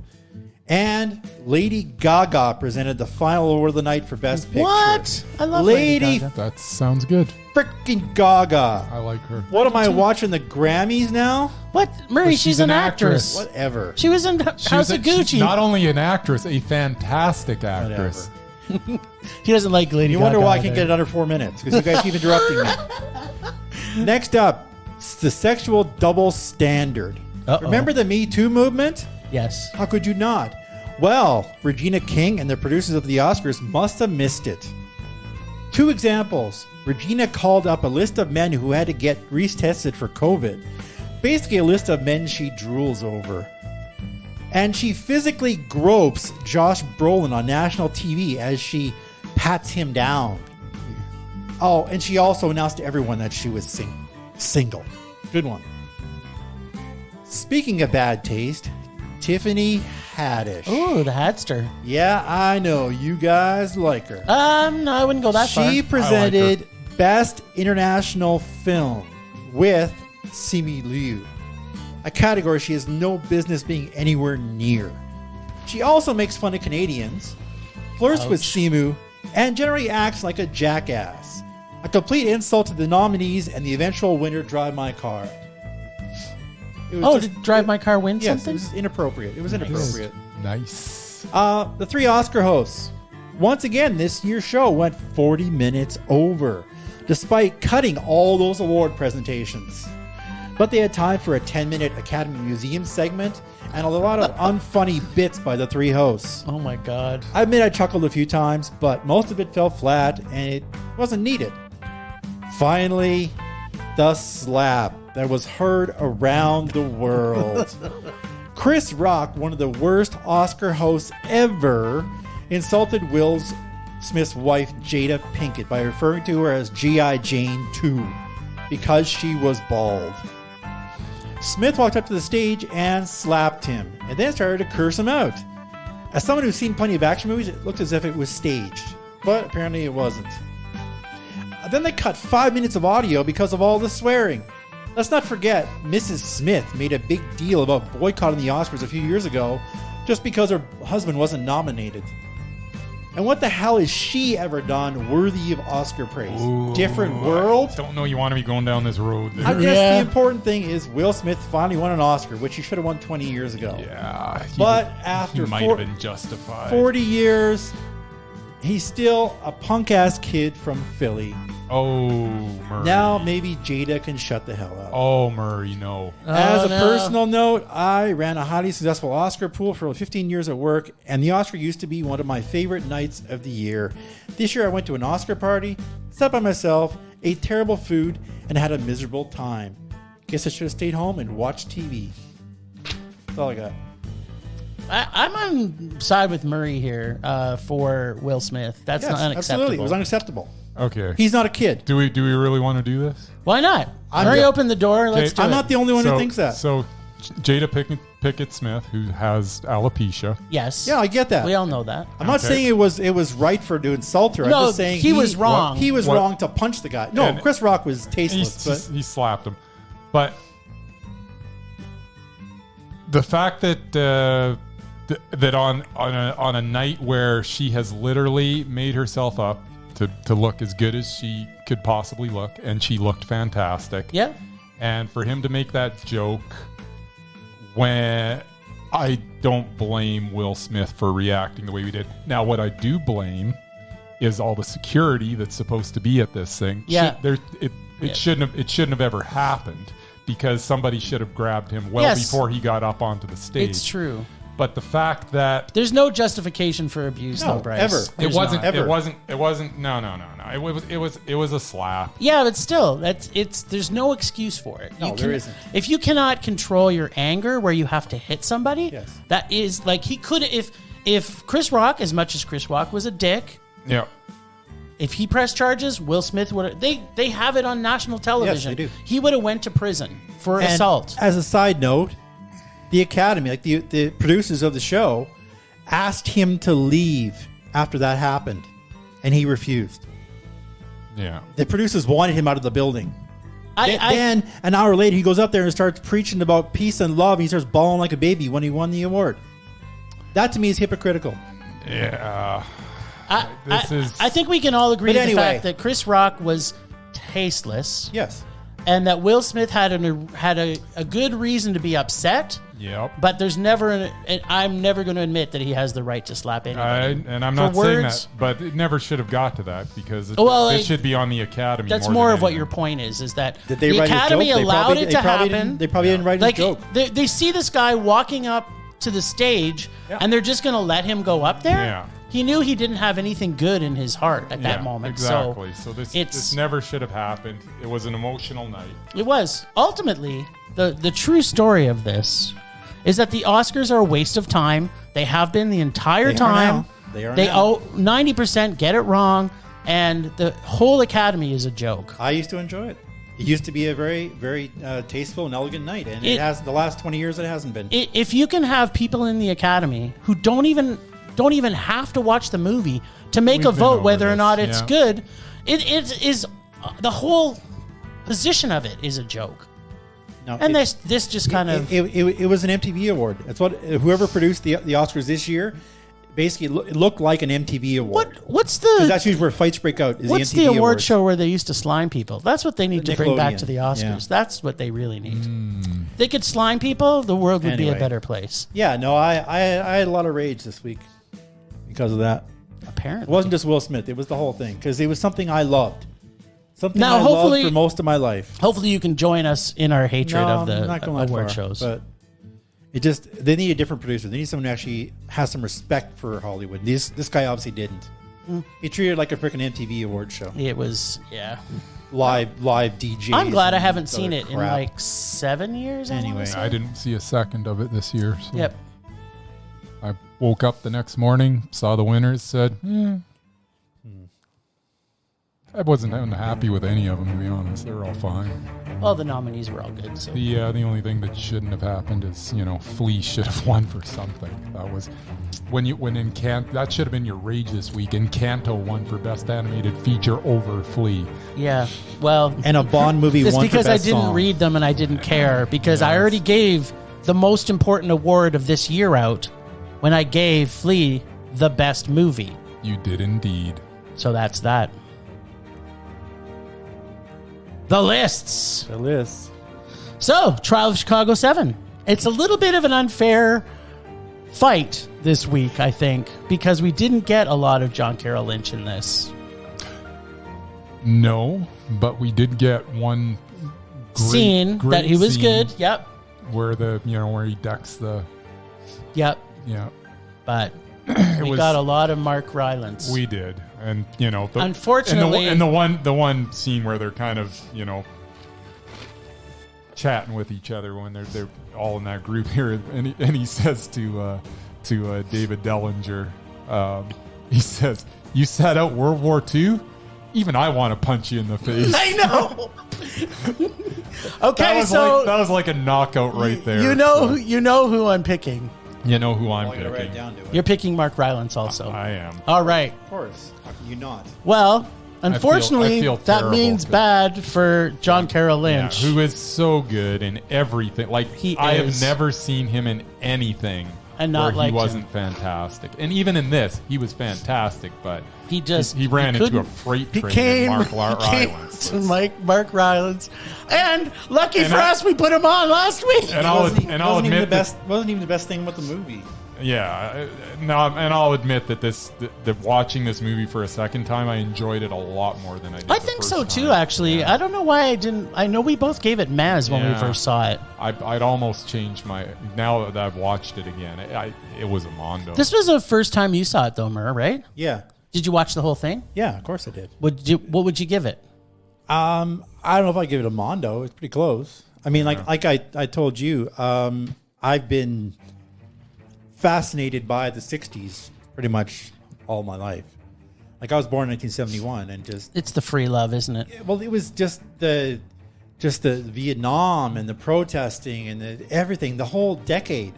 And Lady Gaga presented the final award of the night for Best Picture. What? I love Lady Gaga. That sounds good. Freaking Gaga. I like her. What am I watching, the Grammys now? What? Murray, she's an actress. Whatever. She was in House of Gucci. She's not only an actress, a fantastic actress. He doesn't like Lady Gaga. You wonder why I can't get it under 4 minutes, because you guys keep interrupting me. Next up, it's the sexual double standard. Uh-oh. Remember the Me Too movement? Yes. How could you not? Well, Regina King and the producers of the Oscars must have missed it. 2 examples. Regina called up a list of men who had to get retested for COVID. Basically a list of men she drools over. And she physically gropes Josh Brolin on national TV as she pats him down. Oh, and she also announced to everyone that she was single. Good one. Speaking of bad taste, Tiffany Haddish. Ooh, the Hadster. Yeah, I know. You guys like her. No, I wouldn't go that far. She presented Best International Film with Simu Liu, a category she has no business being anywhere near. She also makes fun of Canadians, flirts with Simu, and generally acts like a jackass. A complete insult to the nominees and the eventual winner, Drive My Car. Did Drive My Car win yes, something? It was inappropriate. It was inappropriate. Nice. The 3 Oscar hosts. Once again, this year's show went 40 minutes over, despite cutting all those award presentations. But they had time for a 10-minute Academy Museum segment and a lot of unfunny bits by the 3 hosts. Oh my God. I admit I chuckled a few times, but most of it fell flat and it wasn't needed. Finally, the slap that was heard around the world. Chris Rock, one of the worst Oscar hosts ever, insulted Will Smith's wife, Jada Pinkett, by referring to her as G.I. Jane 2 because she was bald. Smith walked up to the stage and slapped him, and then started to curse him out. As someone who's seen plenty of action movies, it looked as if it was staged, but apparently it wasn't. Then they cut 5 minutes of audio because of all the swearing. Let's not forget, Mrs. Smith made a big deal about boycotting the Oscars a few years ago just because her husband wasn't nominated. And what the hell has she ever done worthy of Oscar praise? Ooh, Different world? I don't know you want to be going down this road. I guess the important thing is Will Smith finally won an Oscar, which he should have won 20 years ago. Yeah. But after he might have been justified. 40 years, he's still a punk-ass kid from Philly. Oh, Murray. Now maybe Jada can shut the hell up. Oh, Murray, no. As a personal note, I ran a highly successful Oscar pool for 15 years at work, and the Oscar used to be one of my favorite nights of the year. This year I went to an Oscar party, sat by myself, ate terrible food, and had a miserable time. Guess I should have stayed home and watched TV. That's all I got. I'm on side with Murray here for Will Smith. That's not unacceptable. Absolutely. It was unacceptable. Okay. He's not a kid. Do we really want to do this? Why not? Murray opened the door. Let's do it. I'm not the only one who thinks that. So, Jada Pinkett Smith, who has alopecia. Yes. Yeah, I get that. We all know that. I'm not saying it was right for to insult her. No, I'm just saying he was wrong. He was wrong to punch the guy. No, And Chris Rock was tasteless. He slapped him. But the fact that that on a night where she has literally made herself up to look as good as she could possibly look, and she looked fantastic. Yeah. And for him to make that joke, when I don't blame Will Smith for reacting the way we did. Now, what I do blame is all the security that's supposed to be at this thing. Yeah. It shouldn't have ever happened, because somebody should have grabbed him before he got up onto the stage. It's true. But the fact that there's no justification for abuse, No, though, Bryce. ever. it wasn't. No. It was a slap. Yeah, but still, there's no excuse for it. No, there isn't. If you cannot control your anger where you have to hit somebody, Yes. that is like he could if Chris Rock, as much as Chris Rock was a dick, Yeah. if he pressed charges, Will Smith would. They have it on national television. Yes, they do. He would have went to prison for And assault. As a side note, the Academy, like the producers of the show, asked him to leave after that happened, and he refused. Yeah. The producers wanted him out of the building. Then an hour later, he goes up there and starts preaching about peace and love. And he starts bawling like a baby when he won the award. That to me is hypocritical. Yeah. I think we can all agree to the fact that Chris Rock was tasteless. Yes. And that Will Smith had a good reason to be upset. Yep. But there's never, I'm never going to admit that he has the right to slap anybody. And I'm not saying that, but it never should have got to that because it should be on the Academy. That's more of what your point is that Did they the write Academy his joke? allowed it to happen. They probably didn't write his joke. They see this guy walking up to the stage and they're just going to let him go up there? Yeah. He knew he didn't have anything good in his heart at that moment. Exactly. So this never should have happened. It was an emotional night. It was. Ultimately, the true story of this is that the Oscars are a waste of time. They have been the entire time. They 90% get it wrong, and the whole Academy is a joke. I used to enjoy it. It used to be a very, very tasteful and elegant night, and it has the last 20 years it hasn't been. If you can have people in the Academy who don't even have to watch the movie to make a vote whether or not it's good, it is the whole position of it is a joke. No, and this just kind of it was an MTV award. That's what whoever produced the Oscars this year basically it looked like an MTV award. What's the? That's usually where fights break out. What's the award awards. Show where they used to slime people? That's what they need to bring back to the Oscars. Yeah. That's what they really need. They could slime people. The world would be a better place. Yeah. No, I had a lot of rage this week because of that. Apparently, it wasn't just Will Smith. It was the whole thing because it was something I loved. Something I loved for most of my life. Hopefully, you can join us in our hatred of the award shows. But they need a different producer. They need someone who actually has some respect for Hollywood. This guy obviously didn't. He treated it like a freaking MTV award show. It was, live DJs. I'm glad I haven't seen it in like 7 years. Anyway, I didn't see a second of it this year. So yep. I woke up the next morning, saw the winners, said, I wasn't unhappy with any of them, to be honest. They were all fine. Well, the nominees were all good. So. The only thing that shouldn't have happened is, Flea should have won for something. That was that should have been your rage this week. Encanto won for Best Animated Feature over Flea. Yeah, well, and a Bond movie won for Best because I didn't Song. Read them and I didn't care because I already gave the most important award of this year out when I gave Flea the best movie. You did indeed. So that's that. The lists. So, Trial of Chicago 7. It's a little bit of an unfair fight this week, I think, because we didn't get a lot of John Carroll Lynch in this. No, but we did get one scene that he was good. Yep. Where where he decks the. Yep. Yeah. But we got a lot of Mark Rylance. We did. And unfortunately, and the one scene where they're kind of chatting with each other when they're all in that group here, and he says to David Dellinger, he says, "You sat out World War II? Even I want to punch you in the face." I know. Okay, that was like a knockout right there. You know who I'm picking. You know who I'm picking. You're picking Mark Rylance also. I am. All right. Of course. How can you not? Well, unfortunately, I feel that means bad for John Carroll Lynch. Yeah, who is so good in everything. Like, I have never seen him in anything and not where he wasn't fantastic. And even in this, he was fantastic, but he ran into a freight train with Mark Rylance. Mark Rylance. And lucky for us, we put him on last week. And I'll admit wasn't even the best thing about the movie. Yeah, and I'll admit that that watching this movie for a second time, I enjoyed it a lot more than I did. I think so too. Actually, I don't know why I didn't. I know we both gave it Maz when we first saw it. I'd almost changed my. Now that I've watched it again, it was a mondo. This was the first time you saw it, though, Mur, right? Yeah. Did you watch the whole thing? Yeah, of course I did. What would you give it? I don't know if I give it a mondo. It's pretty close. I mean, like I told you, I've been fascinated by the 60s pretty much all my life. Like, I was born in 1971 and just... It's the free love, isn't it? Well, it was just the Vietnam and the protesting and everything, the whole decade.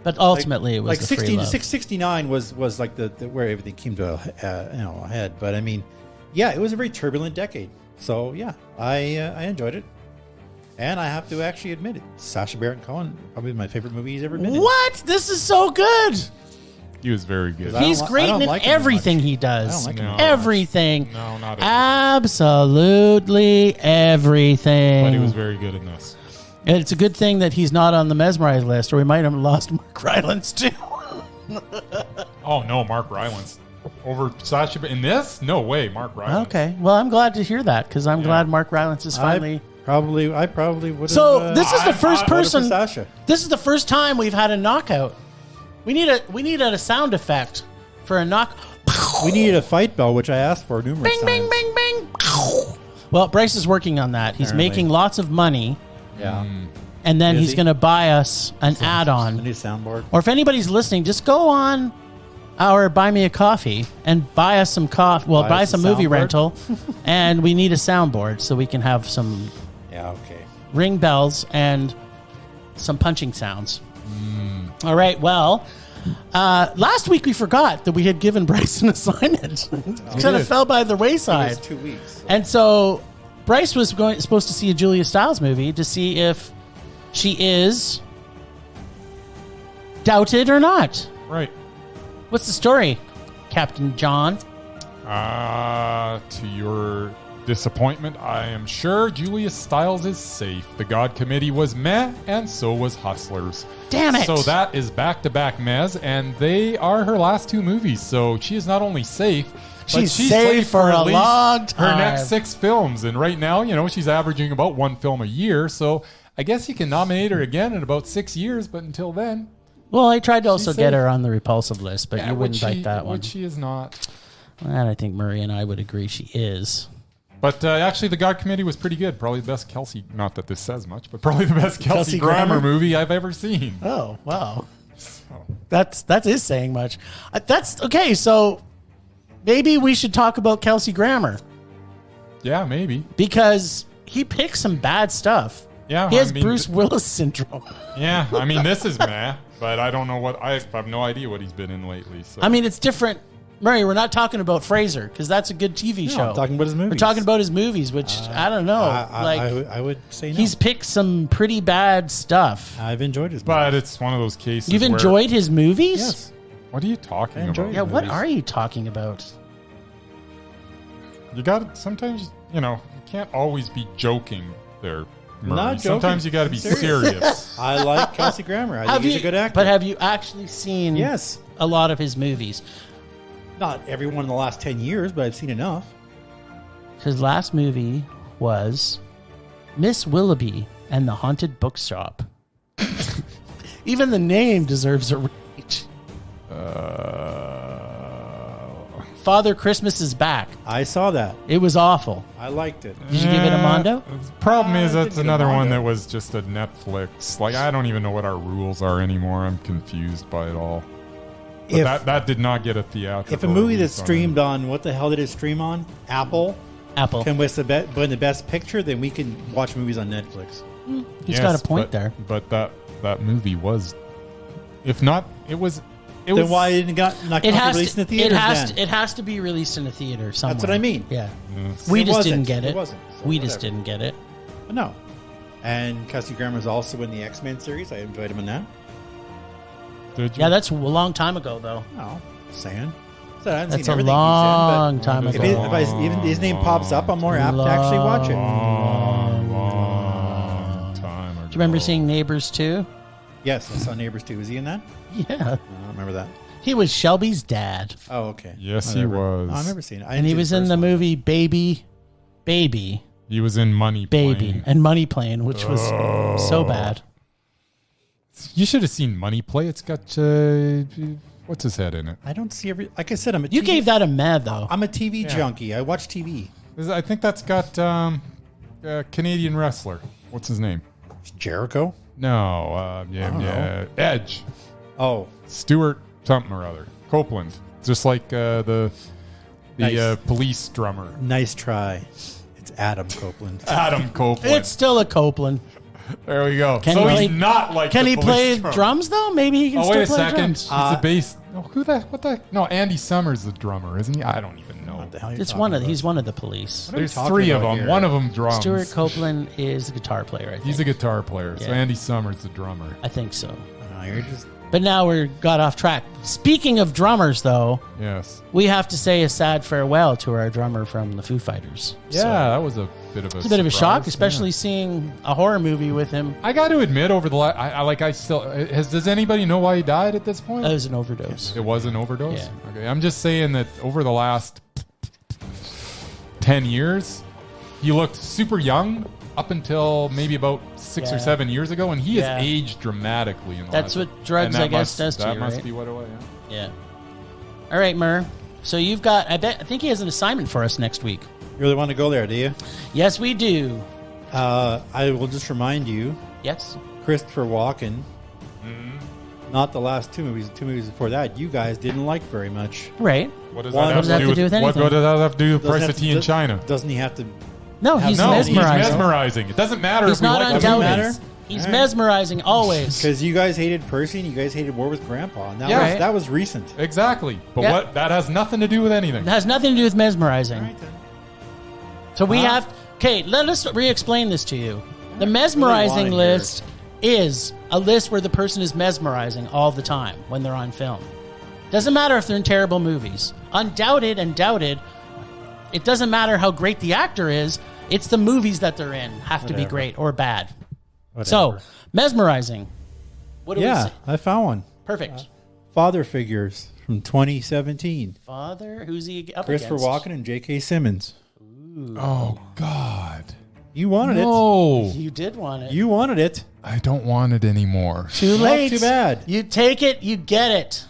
But ultimately, it was the free love. 69 was like the where everything came to a head. But I mean, yeah, it was a very turbulent decade. So yeah, I enjoyed it. And I have to actually admit it. Sacha Baron Cohen, probably my favorite movie he's ever been in. What? This is so good. He was very good. He's great in everything he does. I don't like him. Everything. No, not absolutely everything. But he was very good in this. And it's a good thing that he's not on the Mesmerized list, or we might have lost Mark Rylance too. Oh no, Mark Rylance over Sacha in this? No way, Mark Rylance. Okay, well, I'm glad to hear that because I'm glad Mark Rylance is finally. I probably would have. So this is the first person. Sasha. This is the first time we've had a knockout. We need a sound effect for a knock. We needed a fight bell, which I asked for numerous Bing, times. bing, bing, bing. Well, Bryce is working on that. He's Apparently. making lots of money, Yeah. and then Is he's he? going to buy us an A add-on. new soundboard. Or if anybody's listening, just go on our Buy Me a Coffee and buy us some coffee. Well, buy us us a a movie soundboard? rental, and we need a soundboard so we can have some Yeah. Okay. ring bells and some punching sounds. All right. Well, last week we forgot that we had given Bryce an assignment. It kind of fell by the It wayside. was 2 weeks. And so Bryce was supposed to see a Julia Stiles movie to see if she is doubted or not. Right. What's the story, Captain John? To your disappointment, I am sure Julia Stiles is safe. The God Committee was meh, and so was Hustlers. Damn it. So that is back-to-back mehs, and they are her last 2 movies. So she is not only safe, but She's she's safe for at a least long her time. next 6 films. And right now, she's averaging about 1 film a year. So I guess you can nominate her again in about 6 years, but until then... Well, I tried to also She's get safe. her on the repulsive list, but you wouldn't bite that one. Which she is not. And I think Murray and I would agree she is. But actually, the God Committee was pretty good. Probably the best Kelsey, not that this says much, but probably the best Kelsey Grammer movie I've ever seen. Oh, wow. That is saying much. That's okay. So maybe we should talk about Kelsey Grammer Yeah, maybe. because he picks some bad stuff. Yeah, He has I mean, Bruce Willis syndrome. Yeah, I mean, this is meh, but I don't know what, I have no idea what he's been in lately. So. I mean, it's different. Murray, we're not talking about Fraser because that's a good TV show. I'm talking about his movies. We're talking about his movies, which I don't know. I would say no. He's picked some pretty bad stuff. I've enjoyed his movies. But it's one of those cases You've where- enjoyed his movies? Yes. What are you talking I enjoy about? it. Yeah, what Movies. are you talking about? You got to, sometimes, you can't always be joking there, Murray. Not joking. Sometimes you got to be Serious. serious. I like Kelsey Grammer. I think he's a good actor. But have you actually seen Yes. a lot of his movies? Not everyone in the last 10 years, but I've seen enough. His last movie was Miss Willoughby and the Haunted Bookshop. Even the name deserves a reach. Father Christmas is Back. I saw that. It was awful. I liked it. Did you give it a Mondo? The problem is I that's didn't give it a another one Mondo. that was just a Netflix. Like, I don't even know what our rules are anymore. I'm confused by it all. But If, that did not get a theatrical. if a movie that's release on streamed on, what the hell did it stream on? Apple. Apple. Can win the best picture, then we can watch movies on Netflix. He's got a point there. But that movie was, if not, it was. Then why didn't it not It has released to, in the theaters then? it has to be released in a theater somewhere. That's what I mean. Yeah. Yes. We It just wasn't. didn't get it. It wasn't. So We just whatever. didn't get it. No. And Kelsey Grammer's also in the X-Men series. I enjoyed him in that. Did you? Yeah, that's a long time ago, though. No, saying. So I haven't That's seen a everything long he's in, time but ago. even his name pops up, I'm more apt to actually watch it. long time ago. Do you remember seeing Neighbors 2? Yes, I saw Neighbors 2. Was he in that? Yeah. I don't remember that. He was Shelby's dad. Oh, okay. Yes, Whatever. he was. Oh, I've never seen it. I And he enjoyed was in first the one. movie Baby, He was in Money Plane. and Money Plane, which was so bad. You should have seen Money Play. It's got what's his head in it? I don't see every. Like I said, I'm a You TV gave that a mad, though. I'm a TV junkie. I watch TV. I think that's got Canadian wrestler. What's his name? Jericho. No, don't know. Edge, Oh, Stuart something or other, Copeland, just like the Nice. police drummer, nice try. It's Adam Copeland. Adam Copeland. It's still a Copeland. There we go. Can So he he's play- not like. Can the he police play drummer. drums, though? Maybe he can Oh, still wait a play second. drums. He's a bass. No, what the? No, Andy Summers, the drummer, isn't he? I don't even know. What the hell are you It's talking one of about? he's one of the Police. What are you There's talking 3 of about them. here? One of them drums. Stuart Copeland is the guitar player, I think. He's a guitar player. So Yeah. Andy Summers, the drummer. I think so. No, you're just... But now we got off track. Speaking of drummers, though, Yes. we have to say a sad farewell to our drummer from the Foo Fighters. Yeah, So, that was a bit of a. it's a bit of a shock, surprise, especially yeah. seeing a horror movie with him. I got to admit, over the does anybody know why he died at this point? That was an overdose. It was an overdose? Yeah. Okay, I'm just saying that over the last 10 years, he looked super young up until maybe about 6 or Yeah. 7 years ago, and he Yeah. has aged dramatically. In the That's last, what drugs, and that I guess, must, does to That you, must right? be what it was, yeah. Yeah. All right, Mur. So you've got, I think he has an assignment for us next week. You really want to go there, do you? Yes, we do. I will just remind you, Yes. Christopher Walken, Mm-hmm. not the last 2 movies, 2 movies before that, you guys didn't like very much. Right. What does What that does have to do with anything? what does that have to do with Doesn't price have of to- tea in China? Doesn't he have to... No, he's No, mesmerizing. he's mesmerizing. It doesn't matter He's if we not like Doesn't the matter? movies. He's All right. mesmerizing always. Because you guys hated Percy and you guys hated War with Grandpa. And that, Yeah. was, that was recent. Exactly. But Yeah. what? That has nothing to do with anything. It has nothing to do with mesmerizing. All right, then. So we Huh? have. Okay, let us re-explain this to you. The mesmerizing wanna hear list is a list where the person is mesmerizing all the time when they're on film. Doesn't matter if they're in terrible movies. Undoubted and doubted. It doesn't matter how great the actor is. It's the movies that they're in have to be Whatever. great or bad. Whatever. So mesmerizing. What do we Yeah, say? I found one. Perfect. Father Figures from 2017. Father, who's he up Christopher against? Walken and J.K. Simmons. Oh God. You wanted No. You did want it. it. You wanted it. I don't want it anymore. Too Not late. too bad. You take it, you get it.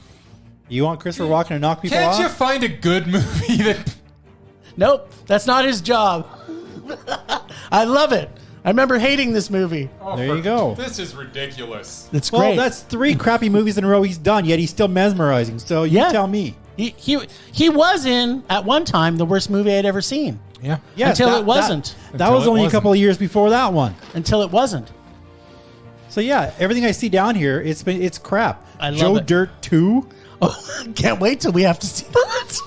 You want Christopher Walken to knock people Can't off? you find a good movie that? Nope, that's not his job. I love it. I remember hating this movie. Oh, There you go. This is ridiculous. It's Well, great. that's 3 crappy movies in a row he's done, yet he's still mesmerizing. So you Yeah. tell me. He was in, at one time, the worst movie I'd ever seen. Yeah. Yes, Until it wasn't. That Until was it only wasn't. a couple of years before that one. Until it wasn't. So yeah, everything I see down here, it's crap. I love Joe it. Dirt 2. Oh, can't wait till we have to see that.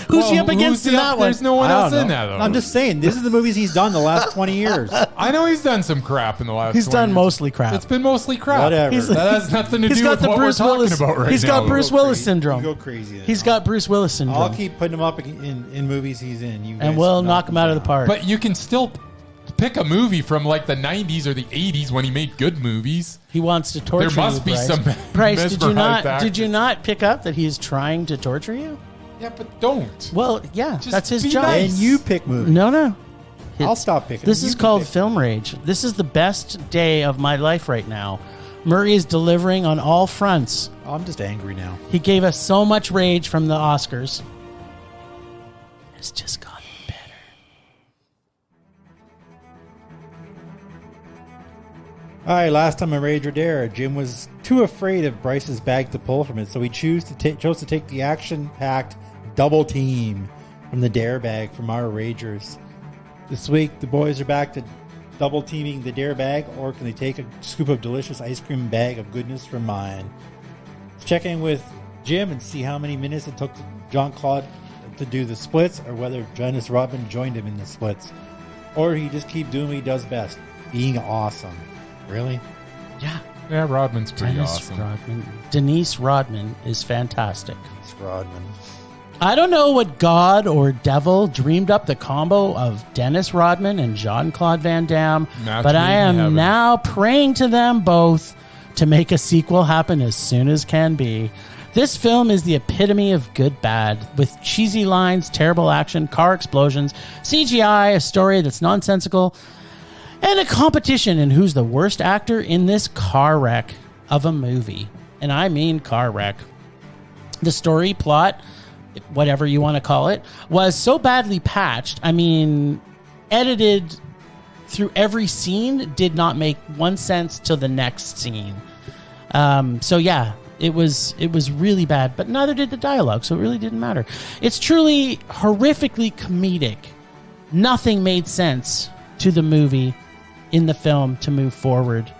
Who's he up against in that one? There's no one I else don't in know. that, though. I'm just saying, this is the movies he's done the last 20 years. I know he's done some crap in the last He's 20 done years. mostly crap. It's been mostly crap. Whatever. He's- That has nothing to He's do got with the what Bruce we're talking Willis. about right He's now. got Bruce Willis syndrome. You go crazy. Then. He's got Bruce Willis syndrome. I'll keep putting him up in movies he's in. You and guys we'll knock him out of the park. But you can still pick a movie from like the 90s or the 80s when he made good movies. He wants to torture you, There must be Bryce. some Bryce, did you mesmerized not actors. pick up that he is trying to torture you? Yeah, but don't. Well, yeah, Just that's his be job. nice. And you pick movies. No. I'll It's- stop picking. This You is can called pick. Film Rage. This is the best day of my life right now. Murray is delivering on all fronts. I'm just angry now. He gave us so much rage from the Oscars. It's just gotten better. All right, last time on Rage or Dare, Jim was too afraid of Bryce's bag to pull from it, so he chose to take the action-packed double team from the Dare bag from our Ragers. This week, the boys are back to double teaming the Dare bag, or can they take a scoop of delicious ice cream bag of goodness from mine? Let's check in with Jim and see how many minutes it took Jean-Claude to do the splits, or whether Dennis Rodman joined him in the splits, or he just keep doing what he does best, being awesome. Really? Yeah. Yeah, Rodman's pretty Dennis awesome. Rodman. Denise Rodman is fantastic. It's Rodman. I don't know what god or devil dreamed up the combo of Dennis Rodman and Jean-Claude Van Damme, Match but made I in am heaven. now praying to them both to make a sequel happen as soon as can be. This film is the epitome of good bad, with cheesy lines, terrible action, car explosions, CGI, a story that's nonsensical, and a competition in who's the worst actor in this car wreck of a movie. And I mean car wreck. The story, plot, whatever you want to call it, was so badly patched. I mean, edited through every scene did not make one sense to the next scene. So yeah, it was really bad, but neither did the dialogue, so it really didn't matter. It's truly horrifically comedic. Nothing made sense to the movie in the film to move forward,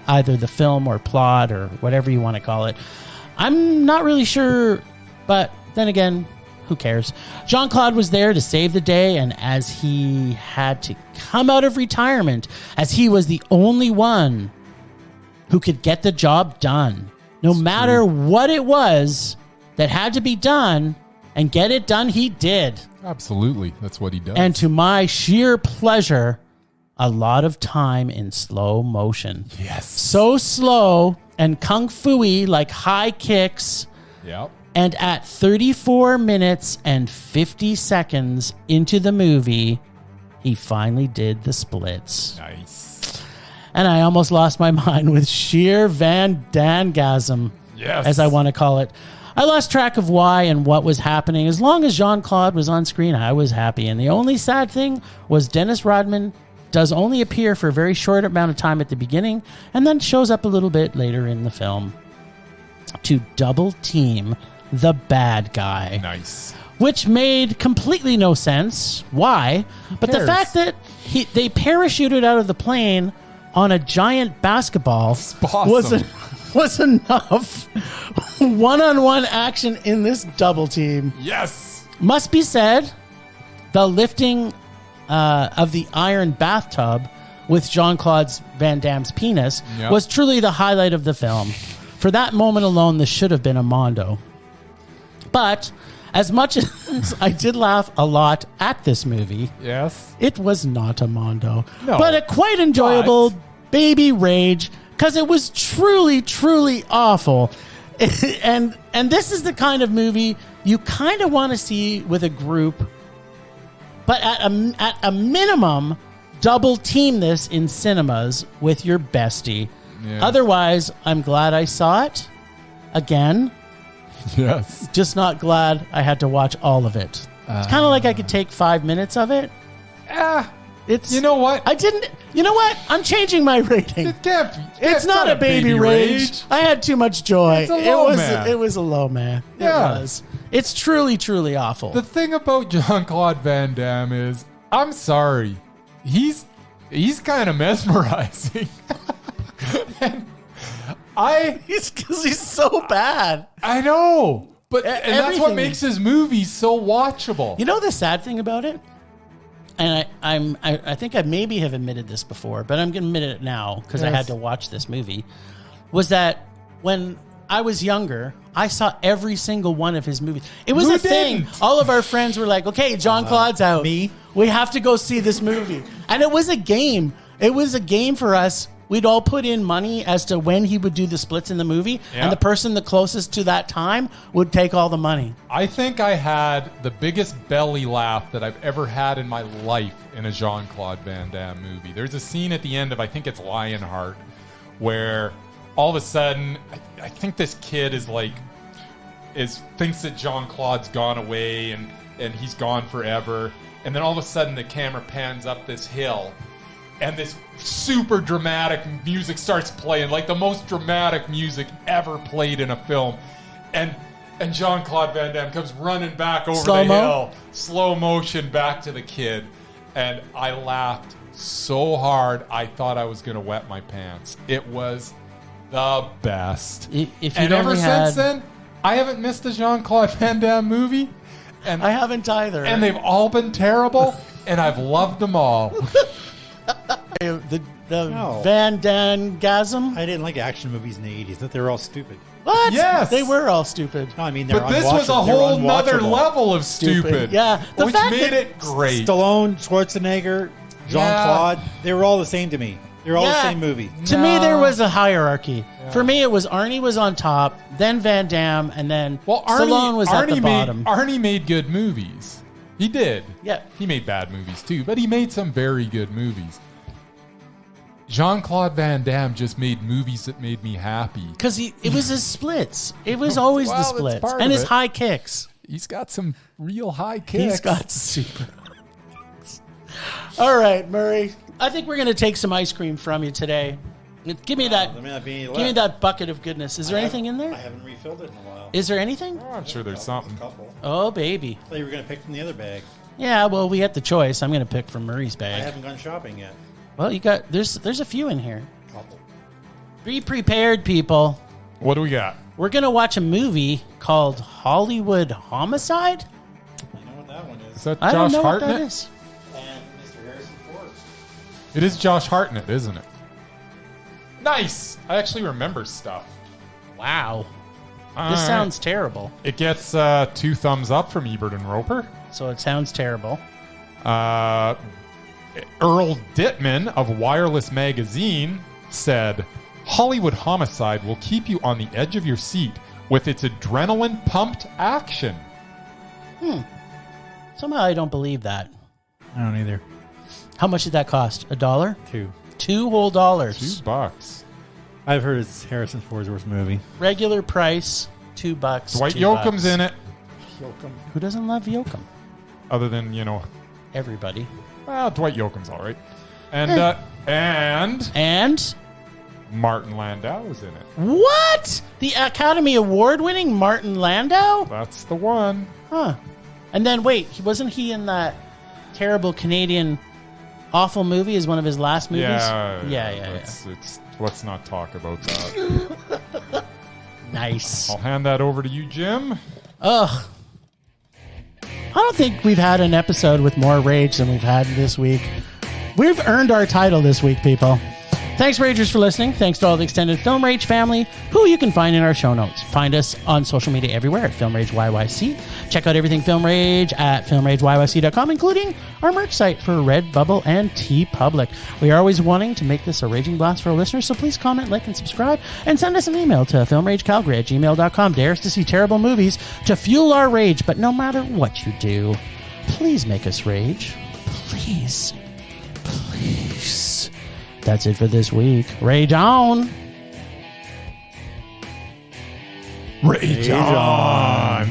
either the film or plot or whatever you want to call it. I'm not really sure, but then again, who cares? Jean-Claude was there to save the day, and as he had to come out of retirement, as he was the only one who could get the job done, no matter what it was that had to be done, and get it done, he did. Absolutely. That's what he does. And to my sheer pleasure, a lot of time in slow motion. Yes. So slow and kung fu-y, like high kicks. Yep. And at 34 minutes and 50 seconds into the movie, he finally did the splits. Nice. And I almost lost my mind with sheer Van Dangasm, as I want to call it. I lost track of why and what was happening. As long as Jean-Claude was on screen, I was happy. And the only sad thing was Dennis Rodman does only appear for a very short amount of time at the beginning and then shows up a little bit later in the film to double team the bad guy. Nice. Which made completely no sense. Why? But the fact that they parachuted out of the plane on a giant basketball Awesome. was enough one-on-one action in this double team. Yes. Must be said, the lifting of the iron bathtub with Jean-Claude Van Damme's penis was truly the highlight of the film. For that moment alone, this should have been a Mondo. But as much as I did laugh a lot at this movie, it was not a Mondo. No. But a quite enjoyable baby rage, because it was truly, truly awful. and this is the kind of movie you kind of want to see with a group, but at a minimum, double team this in cinemas with your bestie. Yeah. Otherwise, I'm glad I saw it again. Yes. Just not glad I had to watch all of it. It's kind of like I could take 5 minutes of it. It's, you know what? You know what? I'm changing my rating. It's not a baby rage. I had too much joy. It's a low man. It was a low man. Yeah. It was. It's truly, truly awful. The thing about Jean-Claude Van Damme is, I'm sorry, he's kind of mesmerizing. Because he's so bad. I know, but and that's what makes his movies so watchable. You know the sad thing about it, and I think I maybe have admitted this before, but I'm going to admit it now because I had to watch this movie, was that when I was younger, I saw every single one of his movies. It was a thing. All of our friends were like, okay, Jean-Claude's out. Me? We have to go see this movie. And it was a game. It was a game for us. We'd all put in money as to when he would do the splits in the movie, and the person the closest to that time would take all the money. I think I had the biggest belly laugh that I've ever had in my life in a Jean-Claude Van Damme movie. There's a scene at the end of, I think it's Lionheart, where all of a sudden, I think this kid thinks that Jean-Claude's gone away and he's gone forever. And then all of a sudden the camera pans up this hill and this super dramatic music starts playing, like the most dramatic music ever played in a film. And Jean-Claude Van Damme comes running back over the hill, slow motion back to the kid. And I laughed so hard, I thought I was going to wet my pants. It was the best. Since then, I haven't missed a Jean-Claude Van Damme movie. And I haven't either. And they've all been terrible, and I've loved them all. The Van Damme-gasm? I didn't like action movies in the 80s. That they were all stupid. What? Yes. They were all stupid. No, I mean, but this was a whole nother level of stupid. Yeah. Which made it great. Stallone, Schwarzenegger, Jean-Claude, they were all the same to me. They were all the same movie. To me, there was a hierarchy. Yeah. For me, it was Arnie was on top, then Van Damme, and then Stallone was at the bottom. Arnie made good movies. He did. Yeah. He made bad movies too, but he made some very good movies. Jean-Claude Van Damme just made movies that made me happy. Because it was his splits. It was always the splits. And his high kicks. He's got some real high kicks. He's got super kicks. All right, Murray. I think we're going to take some ice cream from you today. Give me that. Give me that bucket of goodness. Is there anything in there? I haven't refilled it in a while. Is there anything? Oh, I'm sure there's something. Oh, baby. I thought you were going to pick from the other bag. Yeah, well, we had the choice. I'm going to pick from Murray's bag. I haven't gone shopping yet. Well, you got there's a few in here. Be prepared, people. What do we got? We're going to watch a movie called Hollywood Homicide. I know what that one is. Is that I don't Josh know what that Hartnett? is. And Mr. Harrison Ford. It is Josh Hartnett, isn't it? Nice. I actually remember stuff. Wow. All This right. sounds terrible. It gets 2 thumbs up from Ebert and Roper. So it sounds terrible. Earl Dittman of Wireless Magazine said, Hollywood Homicide will keep you on the edge of your seat with its adrenaline-pumped action. Somehow I don't believe that. I don't either. How much did that cost? $1? 2. $2 whole dollars. $2. I've heard it's Harrison Ford's worst movie. Regular price, $2. Dwight $2. Yoakam's in it. Who doesn't love Yoakam? Other than, Everybody. well, Dwight Yoakam's all right. And And Martin Landau is in it. what? The Academy Award winning Martin Landau? That's the one. Huh. And then wait, wasn't he in that terrible Canadian awful movie as one of his last movies? Yeah. Let's not talk about that. Nice. I'll hand that over to you, Jim. Ugh. I don't think we've had an episode with more rage than we've had this week. We've earned our title this week, people. Thanks, Ragers, for listening. Thanks to all the extended Film Rage family, who you can find in our show notes. Find us on social media everywhere at Film Rage YYC. Check out everything Film Rage at filmrageyyc.com, including our merch site for Redbubble and TeePublic. We are always wanting to make this a raging blast for our listeners, so please comment, like, and subscribe, and send us an email to filmragecalgary@gmail.com. Dare us to see terrible movies to fuel our rage, but no matter what you do, please make us rage. Please. Please. That's it for this week. Rage on. Rage on.